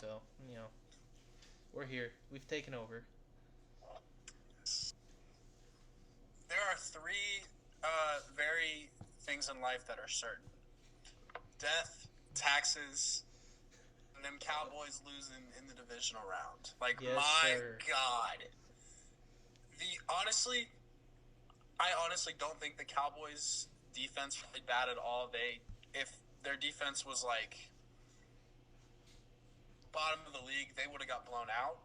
So we're here. We've taken over. There are three very things in life that are certain: death, taxes, and them Cowboys losing in the divisional round. Like, Yes, my sir. God. The honestly, I honestly don't think the Cowboys defense played bad at all. If their defense was like bottom of the league, they would have got blown out.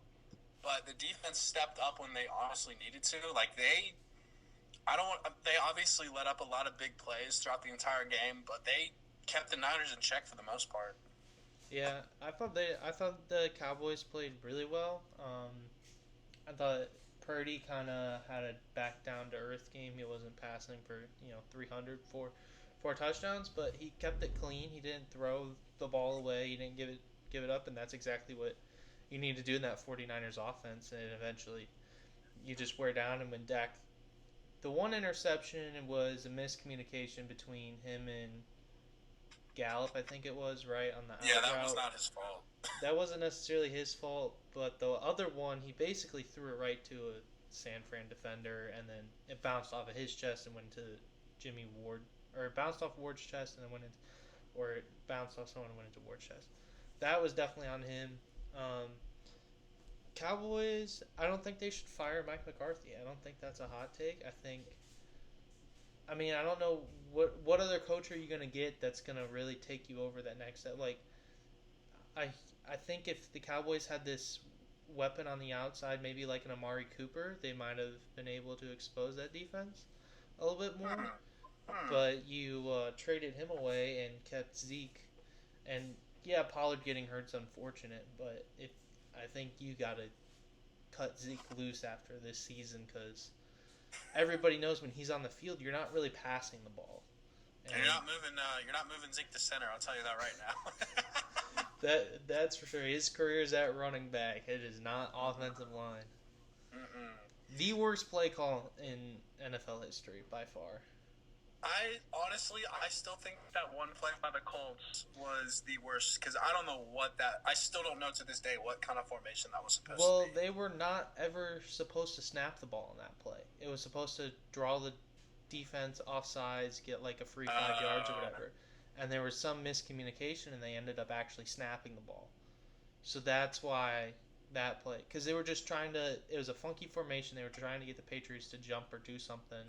But the defense stepped up when they honestly needed to. Like, I don't. They obviously let up a lot of big plays throughout the entire game, but they kept the Niners in check for the most part. Yeah, I thought the Cowboys played really well. I thought Purdy kind of had a back down to earth game. He wasn't passing for 300 four touchdowns, but he kept it clean. He didn't throw the ball away. He didn't give it up, and that's exactly what you need to do in that 49ers offense. And eventually, you just wear down. And when Dak, the one interception was a miscommunication between him and Gallup, I think it was, right on the Yeah, out that was route. not his fault. That wasn't necessarily his fault, but the other one, he basically threw it right to a San Fran defender, and then it bounced off of his chest and went to Jimmy Ward, or it bounced off Ward's chest and then went into, or it bounced off someone and went into Ward's chest. That was definitely on him. Um, Cowboys, I don't think they should fire Mike McCarthy. I don't think that's a hot take. I mean, I don't know what other coach are you gonna get that's gonna really take you over that next step. Like, I I think if the Cowboys had this weapon on the outside, maybe like an Amari Cooper, they might have been able to expose that defense a little bit more. Hmm. Hmm. But you traded him away and kept Zeke, and yeah, Pollard getting hurt's unfortunate, but if I think you gotta cut Zeke loose after this season because everybody knows when he's on the field, you're not really passing the ball, And and You're not moving Zeke to center. I'll tell you that right now. that's for sure. His career is at running back. It is not offensive line. Mm-mm. The worst play call in NFL history by far. I still think that one play by the Colts was the worst because I don't know what that. I still don't know to this day what kind of formation that was supposed to Well, be. they were not ever supposed to snap the ball in that play. It was supposed to draw the defense offsides, get like a free 5 yards or Uh, whatever. And there was some miscommunication, and they ended up actually snapping the ball. So that's why that play, because they were just trying to. It was a funky formation. They were trying to get the Patriots to jump or do something,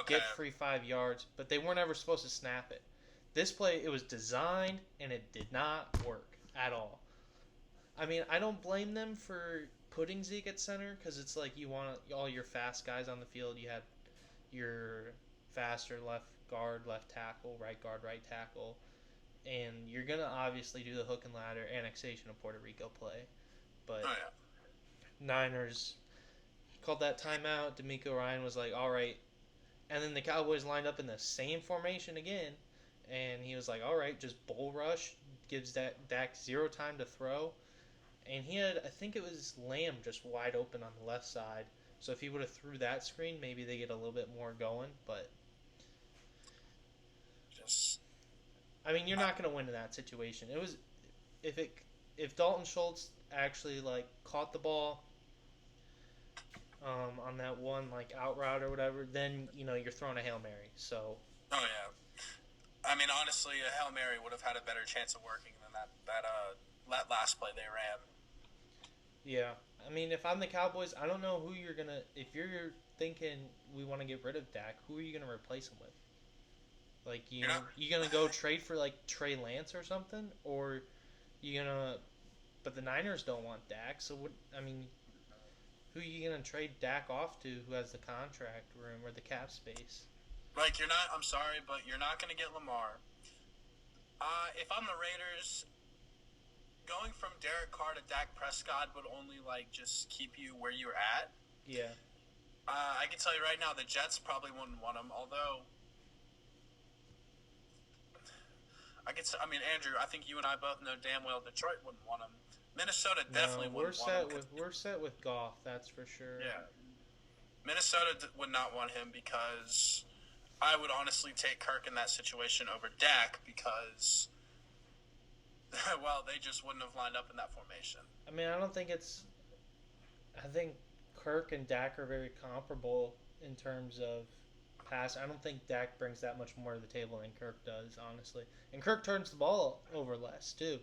okay. get free 5 yards, but they weren't ever supposed to snap it. This play, it was designed, and it did not work at all. I mean, I don't blame them for putting Zeke at center because it's like you want all your fast guys on the field. You had your faster left guard, left tackle, right guard, right tackle, and you're gonna obviously do the hook and ladder annexation of Puerto Rico play. But Oh yeah. Niners called that timeout. D'Amico Ryan was like, "All right," and then the Cowboys lined up in the same formation again, and he was like, "All right, just bull rush." Gives Dak zero time to throw, and he had, I think it was Lamb just wide open on the left side. So if he would have threw that screen, maybe they get a little bit more going. But Just I mean, you're uh, not going to win in that situation. It was if it if Dalton Schultz actually like caught the ball on that one like out route or whatever, then you're throwing a hail mary. So oh yeah. I mean, honestly, a Hail Mary would have had a better chance of working than that last play they ran. yeah, I mean, if I'm the Cowboys, I don't know who you're gonna. If you're thinking we want to get rid of Dak, who are you gonna replace him with? Like You're not. you gonna go trade for like Trey Lance or something, or you gonna? But the Niners don't want Dak, so what? I mean, who are you gonna trade Dak off to? Who has the contract room or the cap space? Like, you're not. I'm sorry, but you're not going to get Lamar. If I'm the Raiders, going from Derek Carr to Dak Prescott would only like just keep you where you're at. Yeah, I can tell you right now, the Jets probably wouldn't want him. Although I mean, Andrew, I think you and I both know damn well Detroit wouldn't want him. Minnesota no, definitely wouldn't want him. we're set with Goff. That's for sure. Yeah, Minnesota would not want him because I would honestly take Kirk in that situation over Dak because well, they just wouldn't have lined up in that formation. I mean, I don't think it's. I think Kirk and Dak are very comparable in terms of pass. I don't think Dak brings that much more to the table than Kirk does, honestly. And Kirk turns the ball over less too,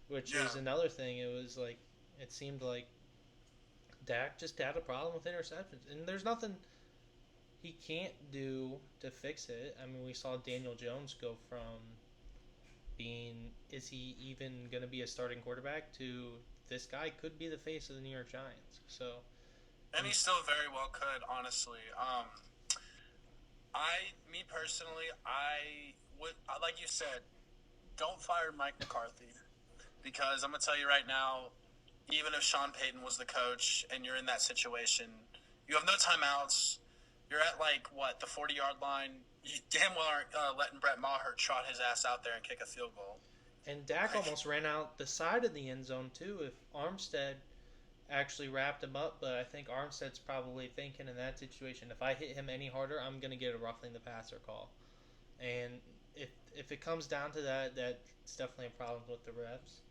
which Yeah. is another thing. It was like it seemed like Dak just had a problem with interceptions, and there's nothing he can't do to fix it. I mean, we saw Daniel Jones go from being is he even going to be a starting quarterback to this guy could be the face of the New York Giants. So, And he still very well could, honestly. Me personally, I would, like you said, don't fire Mike McCarthy because I'm gonna tell you right now, even if Sean Payton was the coach and you're in that situation, you have no timeouts. You're at like what the 40-yard line. You damn well aren't letting Brett Maher trot his ass out there and kick a field goal. and Dak almost ran out the side of the end zone too. If Armstead actually wrapped him up, but I think Armstead's probably thinking in that situation, if I hit him any harder, I'm gonna get a roughing the passer call. And if it comes down to that, that's definitely a problem with the refs.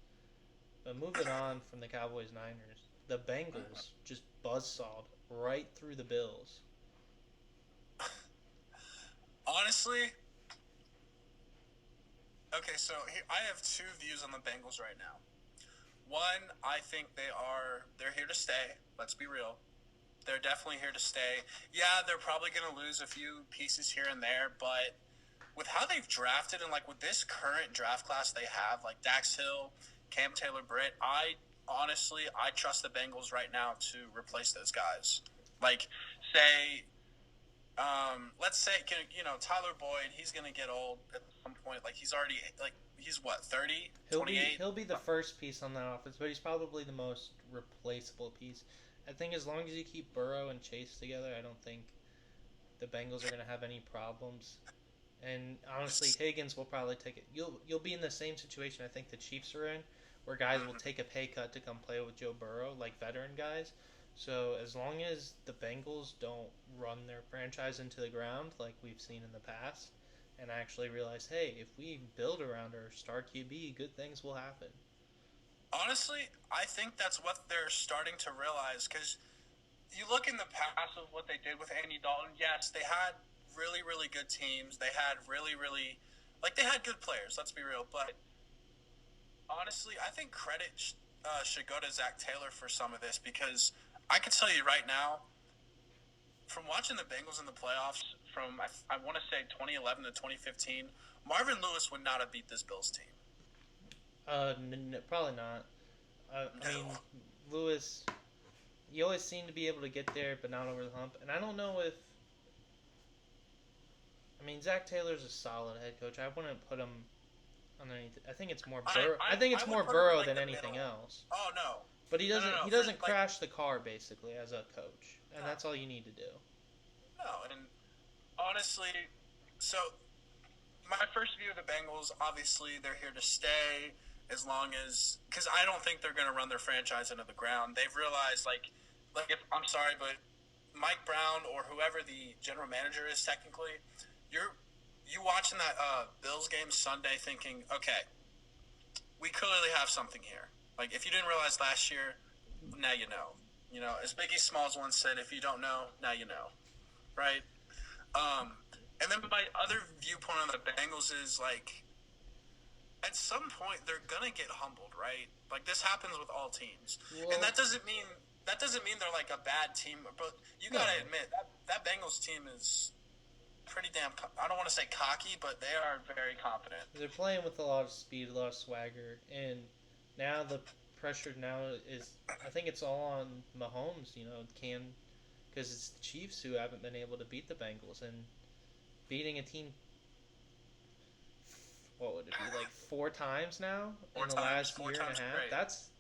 But moving on from the Cowboys Niners, the Bengals just buzzsawed right through the Bills. Honestly, okay, so here, I have two views on the Bengals right now. One, I think they're here to stay. Let's be real. They're definitely here to stay. Yeah, they're probably going to lose a few pieces here and there, but with how they've drafted and like with this current draft class they have, like Dax Hill, Cam Taylor-Britt, I trust the Bengals right now to replace those guys. Like, say, let's say, Tyler Boyd, he's going to get old at some point. Like, he's what, 30, He'll 28? be the first piece on that offense, but he's probably the most replaceable piece. I think as long as you keep Burrow and Chase together, I don't think the Bengals are going to have any problems. And honestly, Higgins will probably take it. You'll be in the same situation I think the Chiefs are in, where guys will take a pay cut to come play with Joe Burrow, like veteran guys. So as long as the Bengals don't run their franchise into the ground like we've seen in the past, and actually realize, hey, if we build around our star QB, good things will happen. Honestly, I think that's what they're starting to realize because you look in the past of what they did with Andy Dalton. Yes, they had really, really good teams. They had really, really, they had good players. Let's be real. But honestly, I think credit should go to Zach Taylor for some of this because I can tell you right now, from watching the Bengals in the playoffs from I want to say 2011 to 2015, Marvin Lewis would not have beat this Bills team. Probably not. I mean, Lewis, he always seemed to be able to get there, but not over the hump. And I don't know if. I mean, Zach Taylor's a solid head coach. I wouldn't put him on anything. I think it's more Burrow. I think it's more Burrow than anything else. Oh no. But he doesn't. He doesn't crash the car basically as a coach, and that's all you need to do. No, and honestly, so my first view of the Bengals, obviously they're here to stay as long as because I don't think they're going to run their franchise into the ground. They've realized like if I'm sorry, but Mike Brown or whoever the general manager is technically, you watching that Bills game Sunday thinking, okay, we clearly have something here. Like if you didn't realize last year, now you know. You know, as Biggie Smalls once said, if you don't know, now you know. Right? And then my other viewpoint on the Bengals is like at some point they're gonna get humbled, right? Like this happens with all teams. Well, and that doesn't mean they're like a bad team, but you gotta admit that Bengals team is pretty damn I don't want to say cocky, but they are very confident. They're playing with a lot of speed, a lot of swagger, and now the pressure now is I think it's all on Mahomes, because it's the Chiefs who haven't been able to beat the Bengals, and beating a team, what would it be, like 4 times now in the last year and a half? Great. That's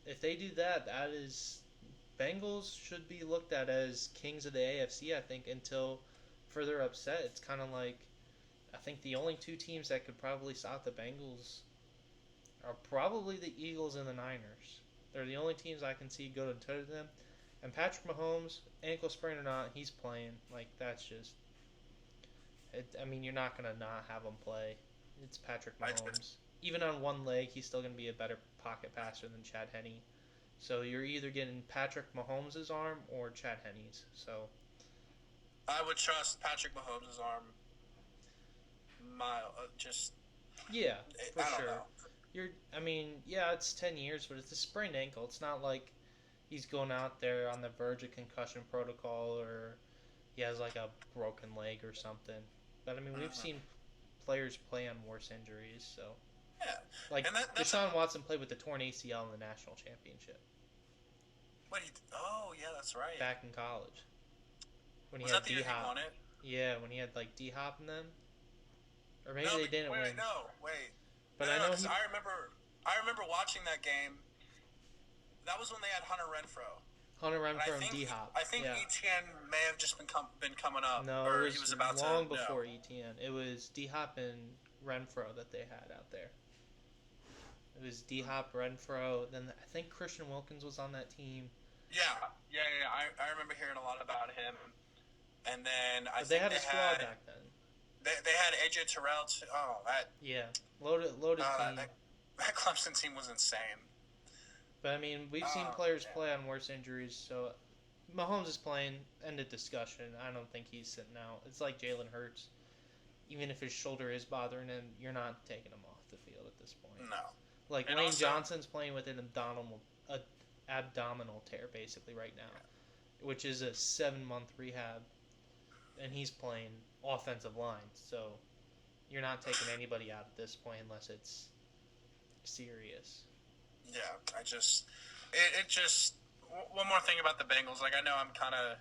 if they do that, that is Bengals should be looked at as kings of the AFC, I think, until further upset. It's kind of like I think the only 2 teams that could probably stop the Bengals are probably the Eagles and the Niners. They're the only teams I can see go to toe to them. And Patrick Mahomes, ankle sprain or not, he's playing. Like, that's just... I mean, you're not going to not have him play. It's Patrick Mahomes. even on one leg, he's still going to be a better pocket passer than Chad Henne. So you're either getting Patrick Mahomes' arm or Chad Henne's. So I would trust Patrick Mahomes' arm. Just yeah, for I don't sure. know. I mean, yeah, it's 10 years, but it's a sprained ankle. It's not like he's going out there on the verge of concussion protocol or he has like a broken leg or something. But I mean, we've Mm-hmm. seen players play on worse injuries. So Yeah, like and that's a Deshaun Watson played with the torn ACL in the national championship what he. Oh yeah, that's right. back in college when he Was had that the year D he Hop. won it? Yeah, when he had like D Hop in them, or maybe No, they but, didn't win. no, But I know because he I remember watching that game. That was when they had Hunter Renfro, Hunter and Renfro and D Hop. I think Yeah. ETN may have just been coming up, No, it or he was was about to. long No. before ETN. It was D Hop and Renfro that they had out there. It was D Hop, Renfro. Then I think Christian Wilkins was on that team. Yeah. I remember hearing a lot about him, and then But they had a squad back then. They had AJ Terrell too. Oh, Yeah, loaded team. That Clemson team was insane. But I mean, we've seen players play on worse injuries. So Mahomes is playing. End of discussion. I don't think he's sitting out. It's like Jalen Hurts. Even if his shoulder is bothering him, you're not taking him off the field at this point. No. Like And Lane also- Johnson's playing with an abdominal tear basically right now, which is a 7-month rehab, and he's playing offensive line. So you're not taking anybody out at this point unless it's serious. Yeah, it just one more thing about the Bengals. Like I know I'm kind of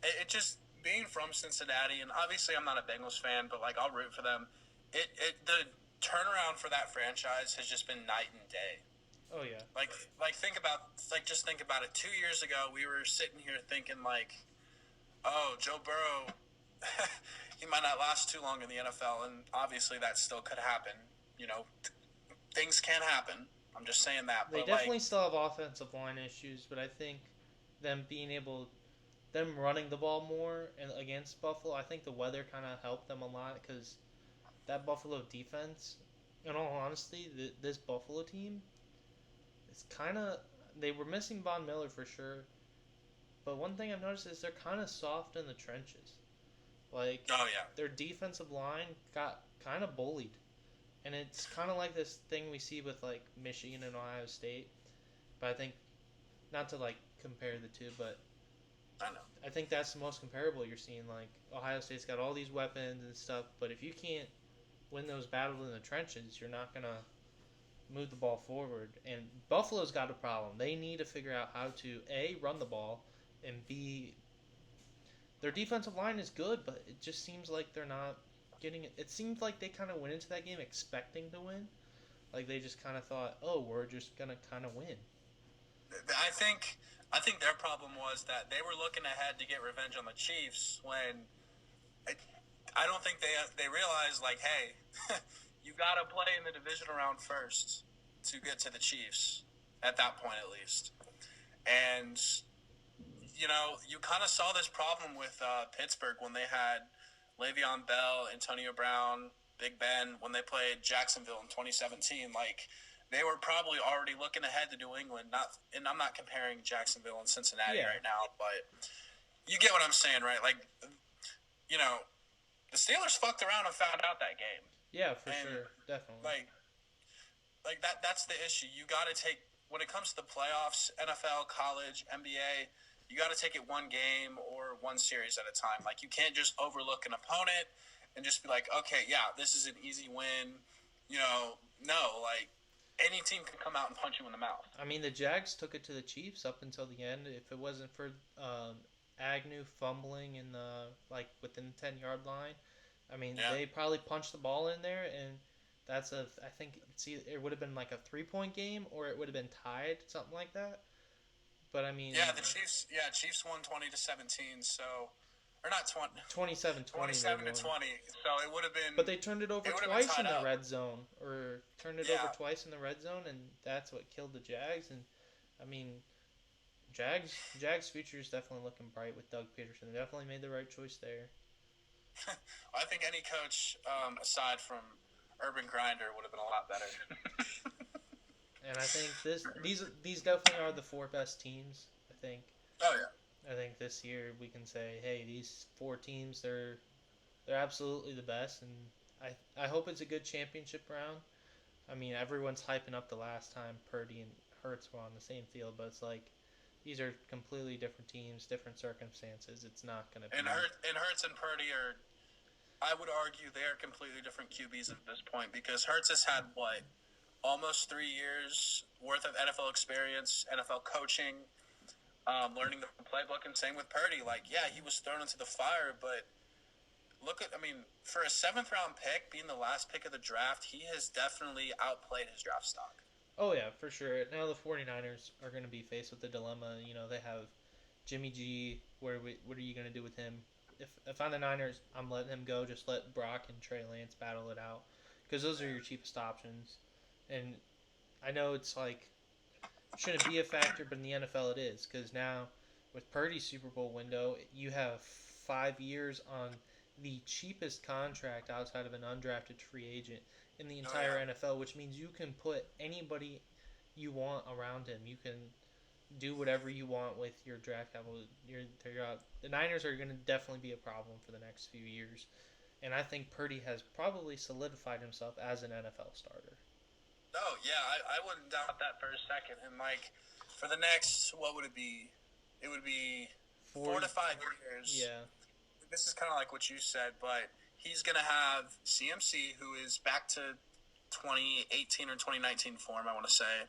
it just being from Cincinnati, and obviously I'm not a Bengals fan, but like I'll root for them. The turnaround for that franchise has just been night and day. Oh yeah. Just think about it. 2 years ago, we were sitting here thinking like, oh, Joe Burrow, he might not last too long in the NFL, and obviously that still could happen. You know, things can happen. I'm just saying that. They but definitely still have offensive line issues, but I think them running the ball more and against Buffalo, I think the weather kind of helped them a lot because that Buffalo defense, in all honesty, this Buffalo team, it's kind of, they were missing Von Miller for sure, but one thing I've noticed is they're kind of soft in the trenches. Like, oh yeah, their defensive line got kind of bullied. And it's kind of like this thing we see with like Michigan and Ohio State, but I think not to like compare the two, but I know. I think that's the most comparable you're seeing. Like Ohio State's got all these weapons and stuff, but if you can't win those battles in the trenches, you're not gonna move the ball forward. And Buffalo's got a problem. They need to figure out how to A, run the ball, and B, their defensive line is good, but it just seems like they're not getting it. It seems like they kind of went into that game expecting to win. Like they just kind of thought, oh, we're just gonna kind of win. I think their problem was that they were looking ahead to get revenge on the Chiefs when I don't think they realized like, hey, you got to play in the divisional round first to get to the Chiefs at that point at least. And you kind of saw this problem with Pittsburgh when they had Le'Veon Bell, Antonio Brown, Big Ben when they played Jacksonville in 2017. Like they were probably already looking ahead to New England. And I'm not comparing Jacksonville and Cincinnati right now, but you get what I'm saying, right? Like, the Steelers fucked around and found out that game. Yeah, for sure, definitely. Like that's the issue. You got to take when it comes to the playoffs, NFL, college, NBA. You got to take it one game or one series at a time. Like, you can't just overlook an opponent and just be like, okay, yeah, this is an easy win. No, like, any team can come out and punch you in the mouth. I mean, the Jags took it to the Chiefs up until the end. If it wasn't for Agnew fumbling in within the 10-yard line, I mean, they probably punched the ball in there, and I think it would have been like a 3-point game, or it would have been tied, something like that. But I mean, the Chiefs won 20-17, so or not 20 27-20. 27-20. So it would have been. But they turned it over twice in the red zone, and that's what killed the Jags. And I mean, Jags' future is definitely looking bright with Doug Peterson. They definitely made the right choice there. I think any coach aside from Urban Grinder would have been a lot better. And I think these definitely are the four best teams. Oh yeah. I think this year we can say, hey, these four teams they're absolutely the best, and I hope it's a good championship round. I mean, everyone's hyping up the last time Purdy and Hurts were on the same field, but it's like these are completely different teams, different circumstances. It's not going to be. And Hurts and Purdy are, I would argue, they are completely different QBs at this point because Hurts has had what, almost 3 years worth of NFL experience, NFL coaching, learning the playbook, and same with Purdy. Like, yeah, he was thrown into the fire, but for a 7th-round pick, being the last pick of the draft, he has definitely outplayed his draft stock. Oh, yeah, for sure. Now the 49ers are going to be faced with the dilemma. You know, they have Jimmy G. What are you going to do with him? If I'm the Niners, I'm letting him go. Just let Brock and Trey Lance battle it out because those are your cheapest options. And I know it's like shouldn't be a factor, but in the NFL it is because now with Purdy's Super Bowl window, you have 5 years on the cheapest contract outside of an undrafted free agent in the entire NFL, which means you can put anybody you want around him. You can do whatever you want with your draft capital. The Niners are going to definitely be a problem for the next few years, and I think Purdy has probably solidified himself as an NFL starter. Oh yeah, I wouldn't doubt that for a second. And like for the next, what would it be? It would be 4 to 5 years. Yeah. This is kind of like what you said, but he's going to have CMC, who is back to 2018 or 2019 form, I want to say.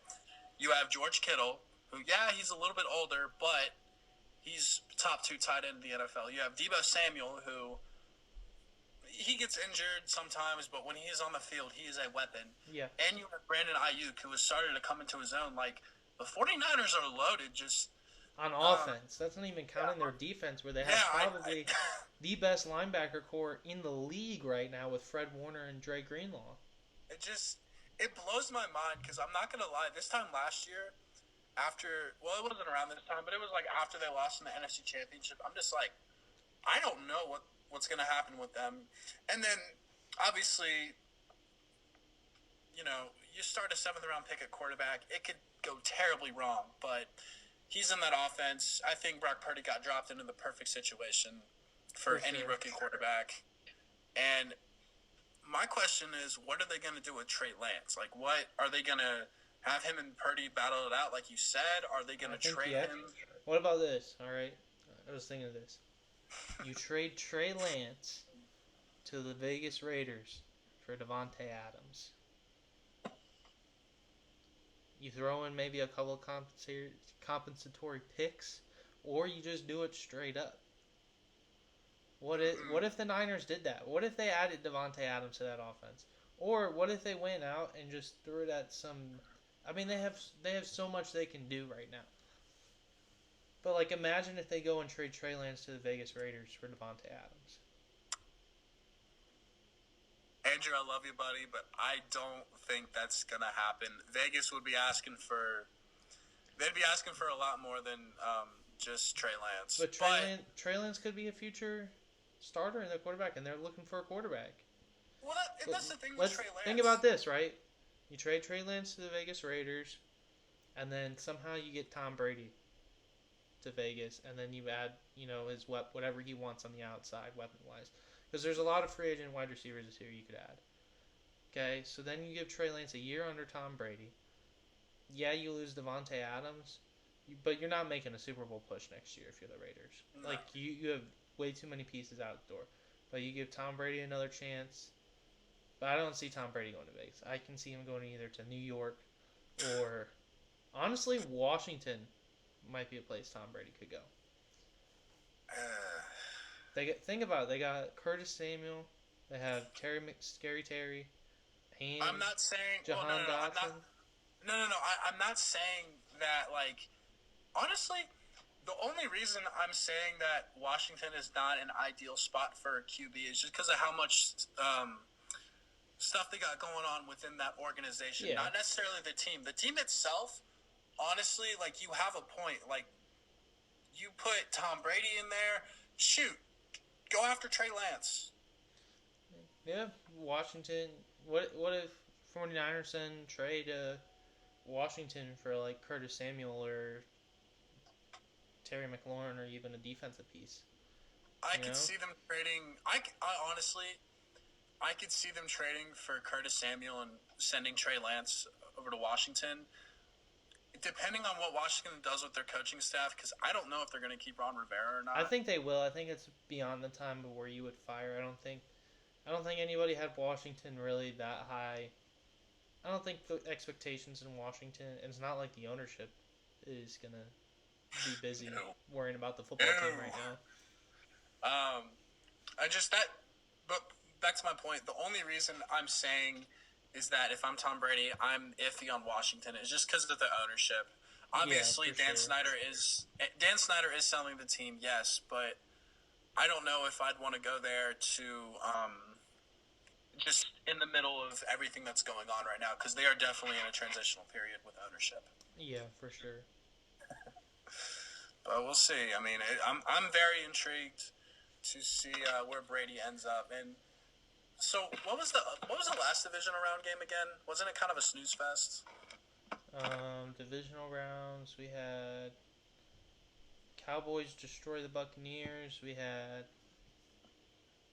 You have George Kittle, who, yeah, he's a little bit older, but he's top 2 tight end in the NFL. You have Deebo Samuel, who he gets injured sometimes, but when he is on the field, he is a weapon. Yeah. And you have Brandon Ayuk, who has started to come into his own. Like, the 49ers are loaded just on offense. That's not even counting their defense, where they have probably the best linebacker core in the league right now with Fred Warner and Dre Greenlaw. It blows my mind because I'm not going to lie. This time last year, it wasn't around this time, but it was like after they lost in the NFC Championship, I'm just like, I don't know what's going to happen with them. And then, obviously, you know, you start a 7th-round pick at quarterback, it could go terribly wrong, but he's in that offense. I think Brock Purdy got dropped into the perfect situation for any rookie quarterback. And my question is, what are they going to do with Trey Lance? Like, what are they going to have him and Purdy battle it out, like you said? Are they going to trade him? What about this? All right, I was thinking of this. You trade Trey Lance to the Vegas Raiders for Davante Adams. You throw in maybe a couple of compensatory picks, or you just do it straight up. What if the Niners did that? What if they added Davante Adams to that offense? Or what if they went out and just threw it at some... I mean, they have so much they can do right now. But, like, imagine if they go and trade Trey Lance to the Vegas Raiders for Davante Adams. Andrew, I love you, buddy, but I don't think that's going to happen. Vegas would be asking for... They'd be asking for a lot more than just Trey Lance. But Trey Lance could be a future starter in their quarterback, and they're looking for a quarterback. Well, that's the thing with Trey Lance. Think about this, right? You trade Trey Lance to the Vegas Raiders, and then somehow you get Tom Brady to Vegas, and then you add, his whatever he wants on the outside, weapon-wise. Because there's a lot of free agent wide receivers this year you could add. Okay, so then you give Trey Lance a year under Tom Brady. Yeah, you lose Davante Adams, but you're not making a Super Bowl push next year if you're the Raiders. No. Like, you have way too many pieces out the door. But you give Tom Brady another chance. But I don't see Tom Brady going to Vegas. I can see him going either to New York or, honestly, Washington might be a place Tom Brady could go. Think about it. They got Curtis Samuel. They have Scary Terry. Haynes, I'm not saying... Jahan Dotson. No. I'm not saying that, like... Honestly, the only reason I'm saying that Washington is not an ideal spot for a QB is just because of how much stuff they got going on within that organization. Yeah. Not necessarily the team. The team itself, honestly, like, you have a point. Like, you put Tom Brady in there, shoot, go after Trey Lance. Yeah, Washington. What if 49ers send Trey to Washington for like Curtis Samuel or Terry McLaurin or even a defensive piece? I You could know? see them trading. I honestly, I could see them trading for Curtis Samuel and sending Trey Lance over to Washington. Depending on what Washington does with their coaching staff, because I don't know if they're going to keep Ron Rivera or I not. think they will. I think it's beyond the time of where you would fire. I don't think anybody had Washington really that high. I don't think the expectations in Washington. It's not like the ownership is gonna be busy No, worrying about the football team right no. now. I just that. But back to my point. The only reason I'm saying is that if I'm Tom Brady, I'm iffy on Washington. It's just because of the ownership. Yeah, Obviously, for sure. Dan Snyder is selling the team, yes, but I don't know if I'd want to go there to just in the middle of everything that's going on right now because they are definitely in a transitional period with ownership. Yeah, for sure. But we'll see. I mean, I'm very intrigued to see where Brady ends up. And so, what was the last divisional round game again? Wasn't it kind of a snooze fest? Divisional rounds. We had Cowboys destroy the Buccaneers. We had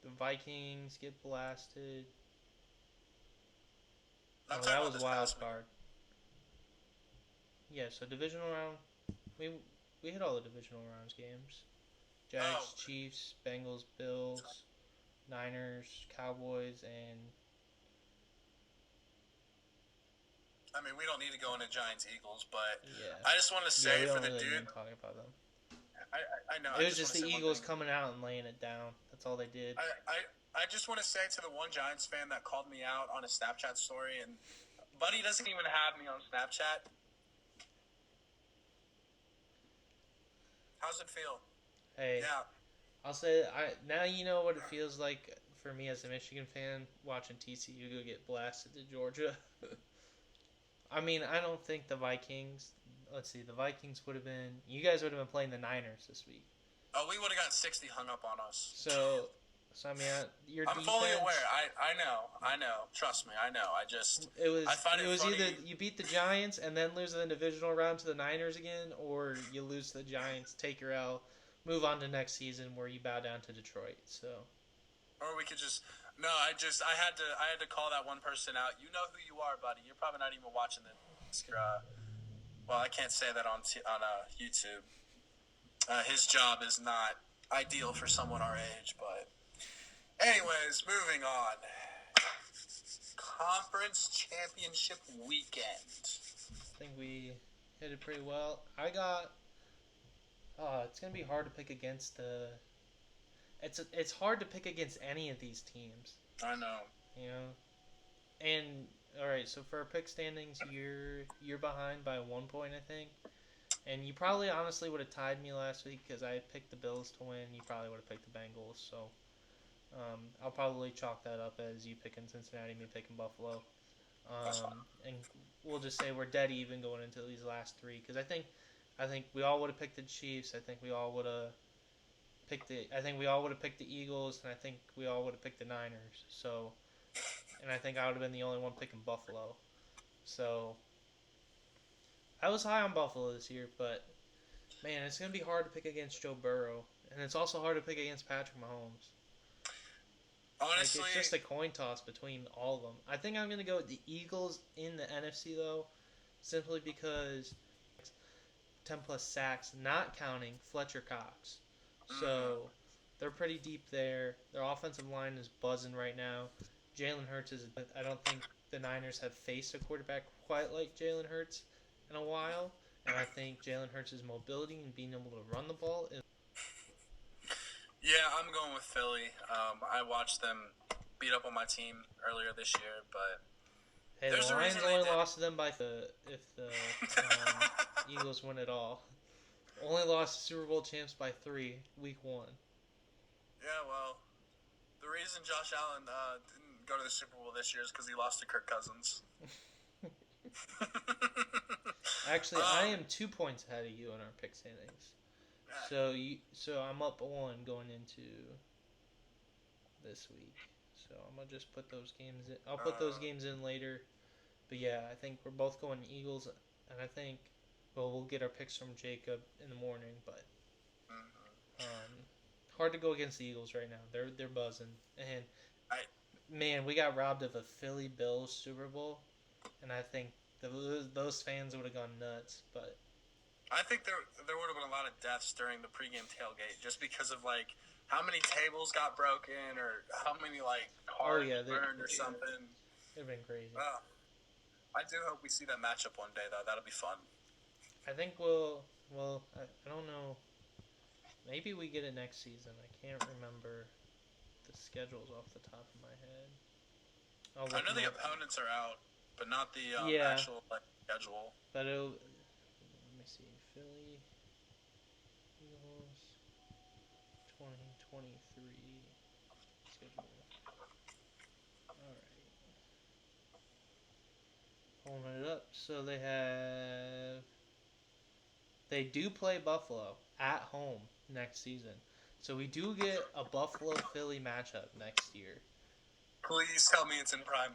the Vikings get blasted. I'm Oh, talking that about was this wild past week. card. Yeah, so divisional round. We we hit all the divisional rounds games. Oh, Jags, Chiefs, Bengals, Bills, Niners, Cowboys, and I mean, we don't need to go into Giants Eagles, but yeah, I just want to yeah. say We for don't the really dude, need to talk about them. I know. It I was just just want to the say one Eagles thing. coming out and laying it down. That's all they did. I just want to say to the one Giants fan that called me out on a Snapchat story, and Buddy doesn't even have me on Snapchat. How's it feel? Hey, Yeah. I'll say I now you know what it feels like for me as a Michigan fan watching TCU go get blasted to Georgia. I mean, I don't think the Vikings. Let's see, the Vikings would have been. You guys would have been playing the Niners this week. Oh, we would have got 60 hung up on us. So, so I mean, your I'm fully aware. defense. I know. Trust me, I know. It I was find it it was either funny. you beat the Giants and then lose in the divisional round to the Niners again, or you lose to the Giants, take your L, move on to next season where you bow down to Detroit. So Or we could just. No, I had to call that one person out. You know who you are, buddy. You're probably not even watching this. Well, I can't say that on YouTube. His job is not ideal for someone our age, but anyways, moving on. Conference championship weekend. I think we hit it pretty well. I got. It's gonna be hard to pick against the. It's hard to pick against any of these teams, I know. you know. And all right, so for our pick standings, you're behind by 1 point, I think. And you probably honestly would have tied me last week because I picked the Bills to win. You probably would have picked the Bengals. So I'll probably chalk that up as you picking Cincinnati, me picking Buffalo. That's fine. And we'll just say we're dead even going into these last three because I think we all would have picked the Chiefs. I think we all would have picked the Eagles, and I think we all would have picked the Niners. So, and I think I would have been the only one picking Buffalo. So I was high on Buffalo this year, but man, it's gonna be hard to pick against Joe Burrow, and it's also hard to pick against Patrick Mahomes. Like Honestly, it's just a coin toss between all of them. I think I'm gonna go with the Eagles in the NFC though, simply because 10 plus sacks, not counting Fletcher Cox. So they're pretty deep there. Their offensive line is buzzing right now. Jalen Hurts is. I don't think the Niners have faced a quarterback quite like Jalen Hurts in a while, and I think Jalen Hurts' mobility and being able to run the ball is. yeah, I'm going with Philly. I watched them beat up on my team earlier this year, but Hey, the there's a Lions reason they only did it. lost to them by if the Eagles win it all. Only lost to Super Bowl champs by 3, week 1. Yeah, well, the reason Josh Allen didn't go to the Super Bowl this year is because he lost to Kirk Cousins. Actually, I am 2 points ahead of you in our pick standings. So I'm up 1 going into this week. So I'm gonna just put those games in. I'll put those games in later. But yeah, I think we're both going Eagles, and I think we'll get our picks from Jacob in the morning. But hard to go against the Eagles right now. They're buzzing, and man, we got robbed of a Philly Bills Super Bowl, and I think those fans would have gone nuts. But I think there would have been a lot of deaths during the pregame tailgate just because of like how many tables got broken or how many like cars burned or something. It'd been crazy. I do hope we see that matchup one day though. That'll be fun. I think we'll. Well, I don't know. Maybe we get it next season. I can't remember the schedules off the top of my head. I know the opponents are out, but not the actual schedule. But let me see. Philly Eagles 2023 schedule. All right. Pulling it up. So they do play Buffalo at home next season. So we do get a Buffalo-Philly matchup next year. Please tell me it's in prime.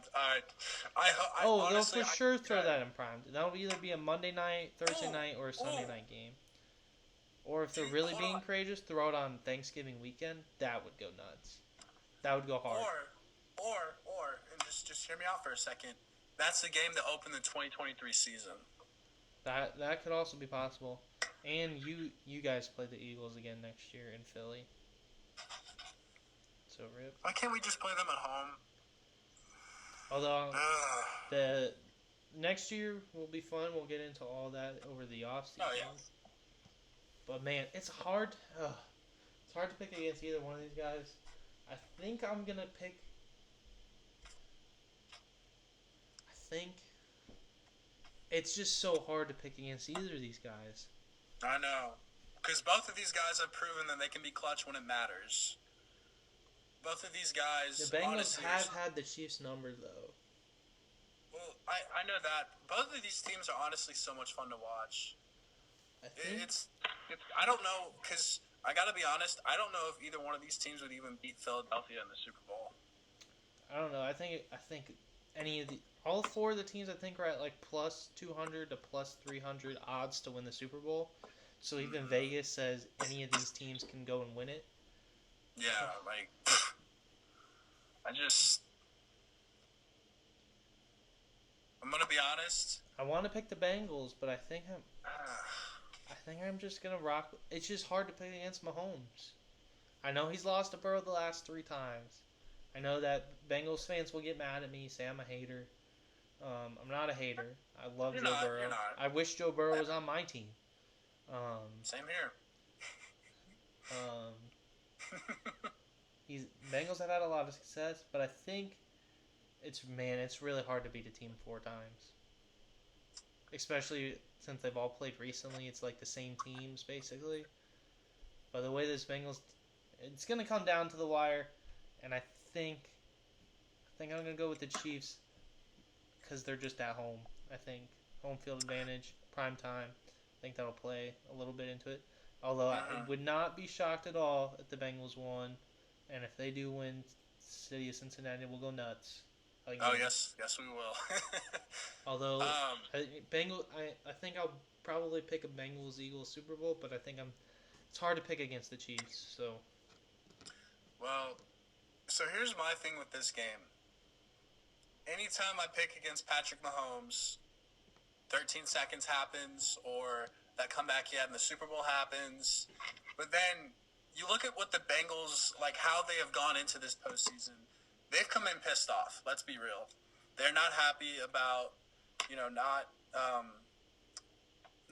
They'll for sure throw that in prime. That'll either be a Monday night, Thursday night, or a Sunday night game. Or if they're really being courageous, throw it on Thanksgiving weekend. That would go nuts. That would go hard. Or and just hear me out for a second. That's the game that opened the 2023 season. That could also be possible. And you guys play the Eagles again next year in Philly. So rip. Why can't we just play them at home? Although the next year will be fun. We'll get into all that over the offseason. Oh yeah. But man, it's hard. It's hard to pick against either one of these guys. I think I'm gonna pick. It's just so hard to pick against either of these guys. I know. Because both of these guys have proven that they can be clutch when it matters. Both of these guys... The Bengals have had the Chiefs' number, though. Well, I know that. Both of these teams are honestly so much fun to watch. I don't know, because I got to be honest, I don't know if either one of these teams would even beat Philadelphia in the Super Bowl. I don't know. I think all four of the teams I think are at like plus 200 to plus 300 odds to win the Super Bowl. So even Vegas says any of these teams can go and win it. Yeah, like I'm gonna be honest. I want to pick the Bengals, but I think I'm just gonna rock. It's just hard to pick against Mahomes. I know he's lost to Burrow the last 3 times. I know that Bengals fans will get mad at me, say I'm a hater. I'm not a hater. I love Joe Burrow. I wish Joe Burrow was on my team. Same here. Bengals have had a lot of success, but I think it's really hard to beat a team 4 times. Especially since they've all played recently. It's like the same teams, basically. But the way this Bengals... It's going to come down to the wire, and I think I'm going to go with the Chiefs because they're just at home. I think home field advantage, prime time. I think that'll play a little bit into it. Although I would not be shocked at all if the Bengals won, and if they do win, city of Cincinnati will go nuts. Again. Oh yes, we will. Although I think I'll probably pick a Bengals-Eagles Super Bowl, but I think it's hard to pick against the Chiefs. So. Well, so here's my thing with this game. Anytime I pick against Patrick Mahomes, 13 seconds happens, or that comeback he had in the Super Bowl happens. But then you look at what the Bengals, like how they have gone into this postseason. They've come in pissed off. Let's be real. They're not happy about,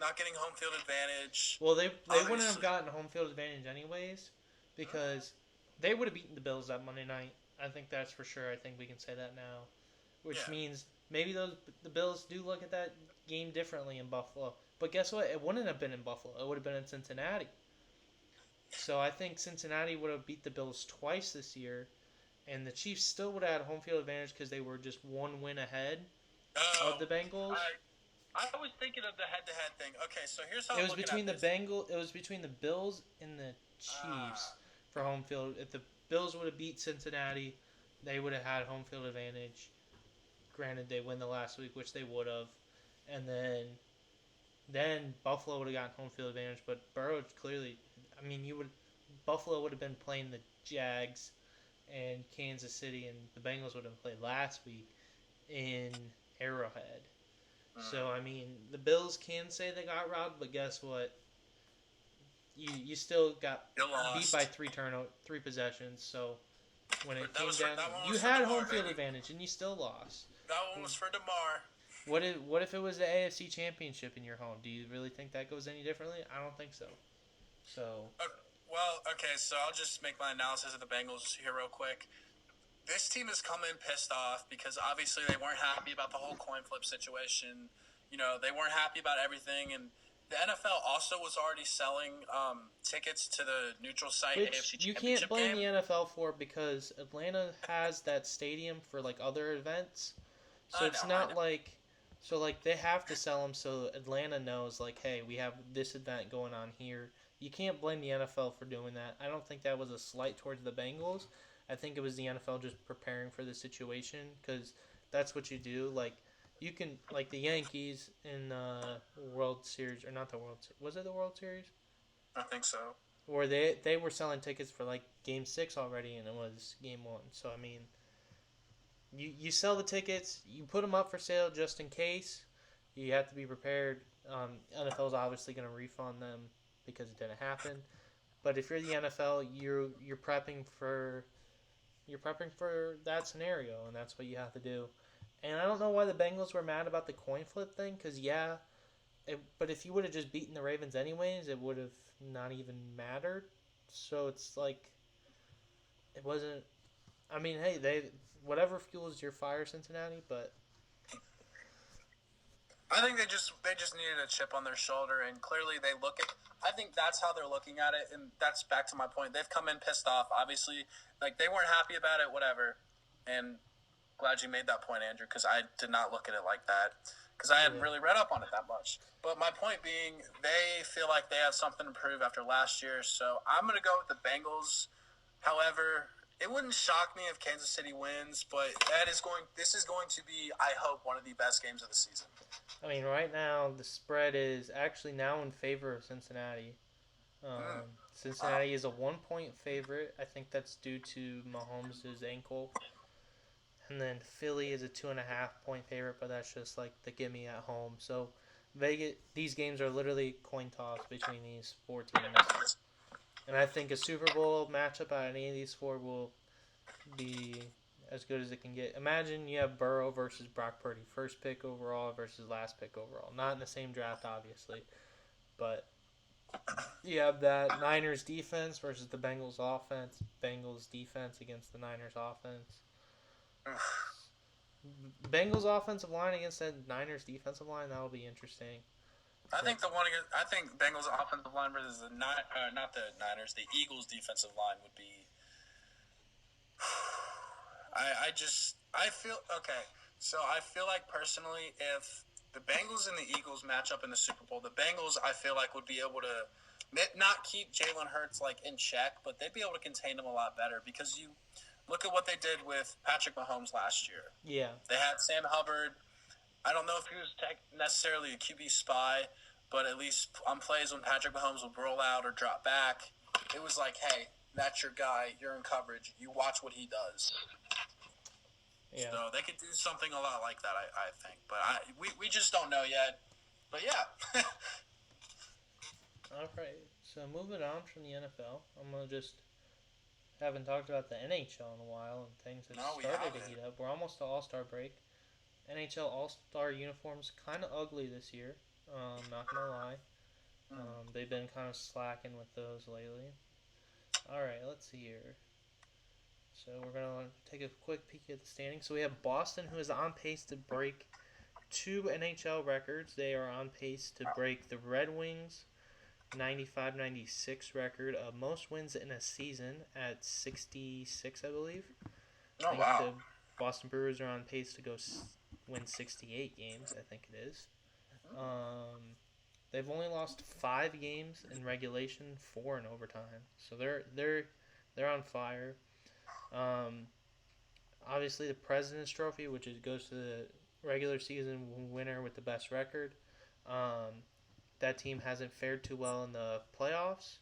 not getting home field advantage. Well, they wouldn't have gotten home field advantage anyways, because they would have beaten the Bills that Monday night. I think that's for sure. I think we can say that now, which means maybe the Bills do look at that game differently in Buffalo. But guess what? It wouldn't have been in Buffalo. It would have been in Cincinnati. So I think Cincinnati would have beat the Bills twice this year, and the Chiefs still would have had home field advantage because they were just 1 win ahead of the Bengals. I was thinking of the head-to-head thing. Okay, so here's how It was between the Bills and the Chiefs for home field. If the Bills would have beat Cincinnati, they would have had home field advantage. Granted, they win the last week, which they would have, and then Buffalo would have gotten home field advantage. But Burrow clearly, I mean, you would Buffalo would have been playing the Jags and Kansas City, and the Bengals would have played last week in Arrowhead. So I mean, the Bills can say they got robbed, but guess what? You still got You beat lost. by three possessions. So when it That came was for down, that one you was for had Demar, home field baby. advantage and you still lost. That one was for Demar. What if it was the AFC Championship in your home? Do you really think that goes any differently? I don't think so. So Well, okay, so I'll just make my analysis of the Bengals here real quick. This team has come in pissed off because obviously they weren't happy about the whole coin flip situation. You know, they weren't happy about everything, and the NFL also was already selling tickets to the neutral site AFC which you Championship can't blame game. the NFL for because Atlanta has that stadium for like other events. So it's I not know. like so like they have to sell them so Atlanta knows like hey, we have this event going on here. You can't blame the NFL for doing that. I don't think that was a slight towards the Bengals. I think it was the NFL just preparing for the situation cuz that's what you do like you can like the Yankees in the World Series or not the World Series. Was it the World Series? I think so. Or they were selling tickets for like game 6 already and it was game 1. So I mean you sell the tickets, you put them up for sale just in case. You have to be prepared. NFL's obviously going to refund them because it didn't happen. But if you're the NFL, you're prepping for that scenario, and that's what you have to do. And I don't know why the Bengals were mad about the coin flip thing, because but if you would have just beaten the Ravens anyways, it would have not even mattered. So it's like it wasn't. I mean, hey, they whatever fuels your fire, Cincinnati. But I think they just needed a chip on their shoulder, and clearly they look at. I think that's how they're looking at it, and that's back to my point. They've come in pissed off. Obviously, like they weren't happy about it, whatever. And glad you made that point, Andrew, because I did not look at it like that because I hadn't yeah, really read up on it that much. But my point being, they feel like they have something to prove after last year, so I'm going to go with the Bengals. However, it wouldn't shock me if Kansas City wins, but this is going to be, I hope, one of the best games of the season. I mean, right now the spread is actually now in favor of Cincinnati. Mm, wow. Cincinnati is a 1 point favorite. I think that's due to Mahomes' ankle. And then Philly is a 2.5 point favorite, but that's just like the gimme at home. So Vegas, these games are literally coin toss between these four teams. And I think a Super Bowl matchup out of any of these four will be as good as it can get. Imagine you have Burrow versus Brock Purdy, first pick overall versus last pick overall. Not in the same draft, obviously, but you have that Niners defense versus the Bengals offense. Bengals defense against the Niners offense. Bengals offensive line against the Niners defensive line. That'll be interesting. I But think I think Bengals offensive line versus not the Niners, the Eagles defensive line would be. I feel okay. So I feel like personally, if the Bengals and the Eagles match up in the Super Bowl, the Bengals I feel like would be able to not keep Jalen Hurts like in check, but they'd be able to contain him a lot better because you look at what they did with Patrick Mahomes last year. yeah, They had Sam Hubbard. I don't know if he was necessarily a QB spy, but at least on plays when Patrick Mahomes would roll out or drop back, it was like, hey, that's your guy. You're in coverage. You watch what he does. yeah. So they could do something a lot like that, I think. But we just don't know yet. But yeah. All right. So moving on from the NFL, I'm gonna just haven't talked about the NHL in a while and things have No, we started to haven't. heat up. We're almost to All Star break. NHL All Star uniforms kind of ugly this year. Not gonna lie. They've been kind of slacking with those lately. All right, let's see here. So we're gonna take a quick peek at the standings. So we have Boston, who is on pace to break two NHL records. They are on pace to break the Red Wings 95-96 record of most wins in a season at 66, I believe. I Oh, think wow. the Boston Bruins are on pace to win 68 games. I think it is. Um, they've only lost 5 games in regulation, 4 in overtime. So they're on fire. Um, Obviously, the President's Trophy, which goes to the regular season winner with the best record. Um, that team hasn't fared too well in the playoffs,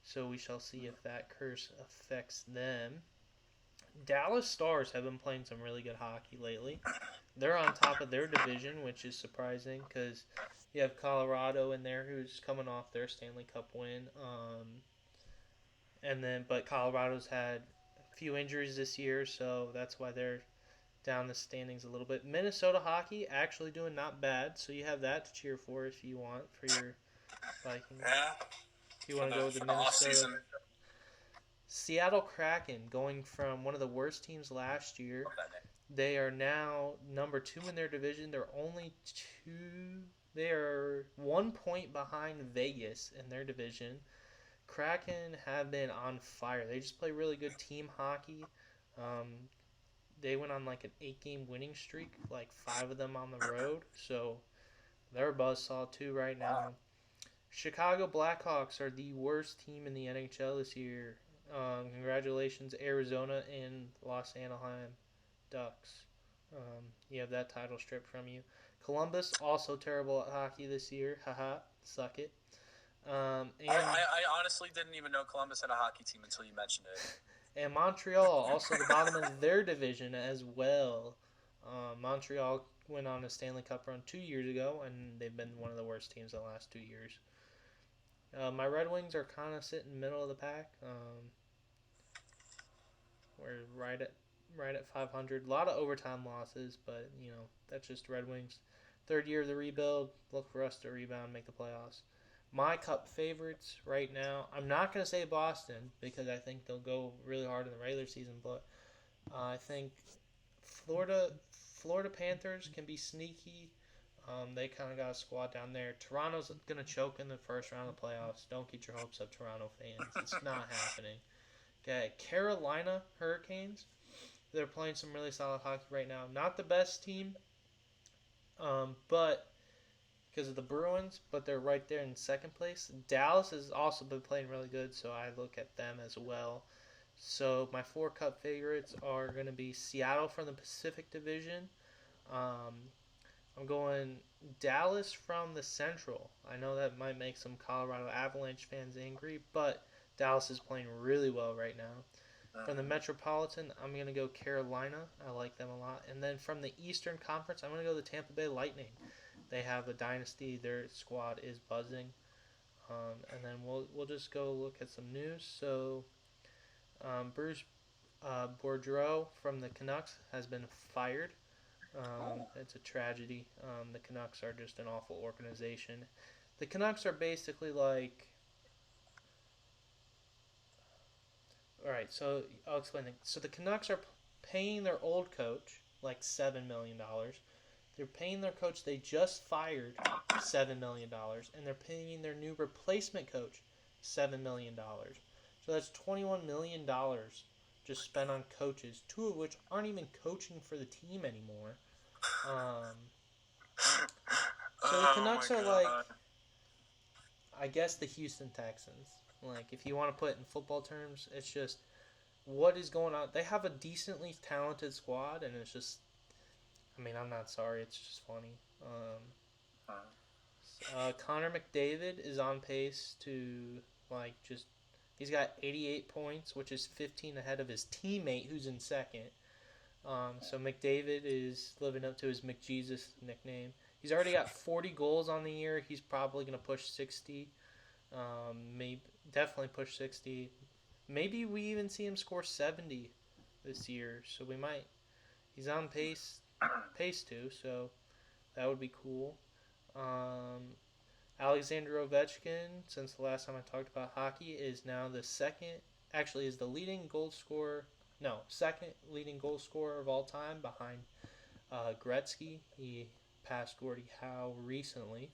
so we shall see if that curse affects them. Dallas Stars have been playing some really good hockey lately. They're on top of their division, which is surprising because you have Colorado in there who's coming off their Stanley Cup win. But Colorado's had a few injuries this year, so that's why they're down the standings a little bit. Minnesota hockey actually doing not bad, so you have that to cheer for if you want for your Vikings. Yeah, If you want to go with the for the off Minnesota. season. Seattle Kraken going from one of the worst teams last year. They are now number 2 in their division. They're only 2. They are 1 point behind Vegas in their division. Kraken have been on fire. They just play really good team hockey. They went on like an 8-game winning streak, like 5 of them on the road. So they're a buzzsaw too right now. Chicago Blackhawks are the worst team in the NHL this year. Congratulations, Arizona and Los Anaheim Ducks. You have that title stripped from you. Columbus, also terrible at hockey this year. Haha, suck it. I honestly didn't even know Columbus had a hockey team until you mentioned it. And Montreal, also the bottom of their division as well. Montreal went on a Stanley Cup run 2 years ago, and they've been one of the worst teams in the last 2 years. My Red Wings are kind of sitting middle of the pack. We're right at 500. A lot of overtime losses, but that's just Red Wings. Third year of the rebuild. Look for us to rebound, make the playoffs. My Cup favorites right now. I'm not going to say Boston because I think they'll go really hard in the regular season, but I think Florida Panthers can be sneaky. They kind of got a squad down there. Toronto's going to choke in the first round of the playoffs. Don't get your hopes up, Toronto fans. It's not happening. Okay, Carolina Hurricanes. They're playing some really solid hockey right now. Not the best team, but because of the Bruins, but they're right there in second place. Dallas has also been playing really good, so I look at them as well. So my 4 Cup favorites are going to be Seattle from the Pacific Division. I'm going Dallas from the Central. I know that might make some Colorado Avalanche fans angry, but Dallas is playing really well right now. From the Metropolitan, I'm going to go Carolina. I like them a lot. And then from the Eastern Conference, I'm going to go the Tampa Bay Lightning. They have a dynasty. Their squad is buzzing. And then we'll just go look at some news. So Bruce Boudreau from the Canucks has been fired. It's a tragedy. The Canucks are just an awful organization. The Canucks are basically like... Alright, so I'll explain. So the Canucks are paying their old coach like $7 million. They're paying their coach they just fired $7 million. And they're paying their new replacement coach $7 million. So that's $21 million just spent on coaches, 2 of which aren't even coaching for the team anymore. So the Canucks are like, I guess, the Houston Texans. Like, if you want to put it in football terms, it's just what is going on. They have a decently talented squad, and it's just, I mean, I'm not sorry. It's just funny. Connor McDavid is on pace to, like, just, he's got 88 points, which is 15 ahead of his teammate, who's in second. So McDavid is living up to his McJesus nickname. He's already got 40 goals on the year. He's probably going to push 60. Definitely push 60. Maybe we even see him score 70 this year. So we might. He's on pace to. So that would be cool. Alexander Ovechkin, since the last time I talked about hockey, is now the second leading goal scorer of all time behind Gretzky. He passed Gordie Howe recently.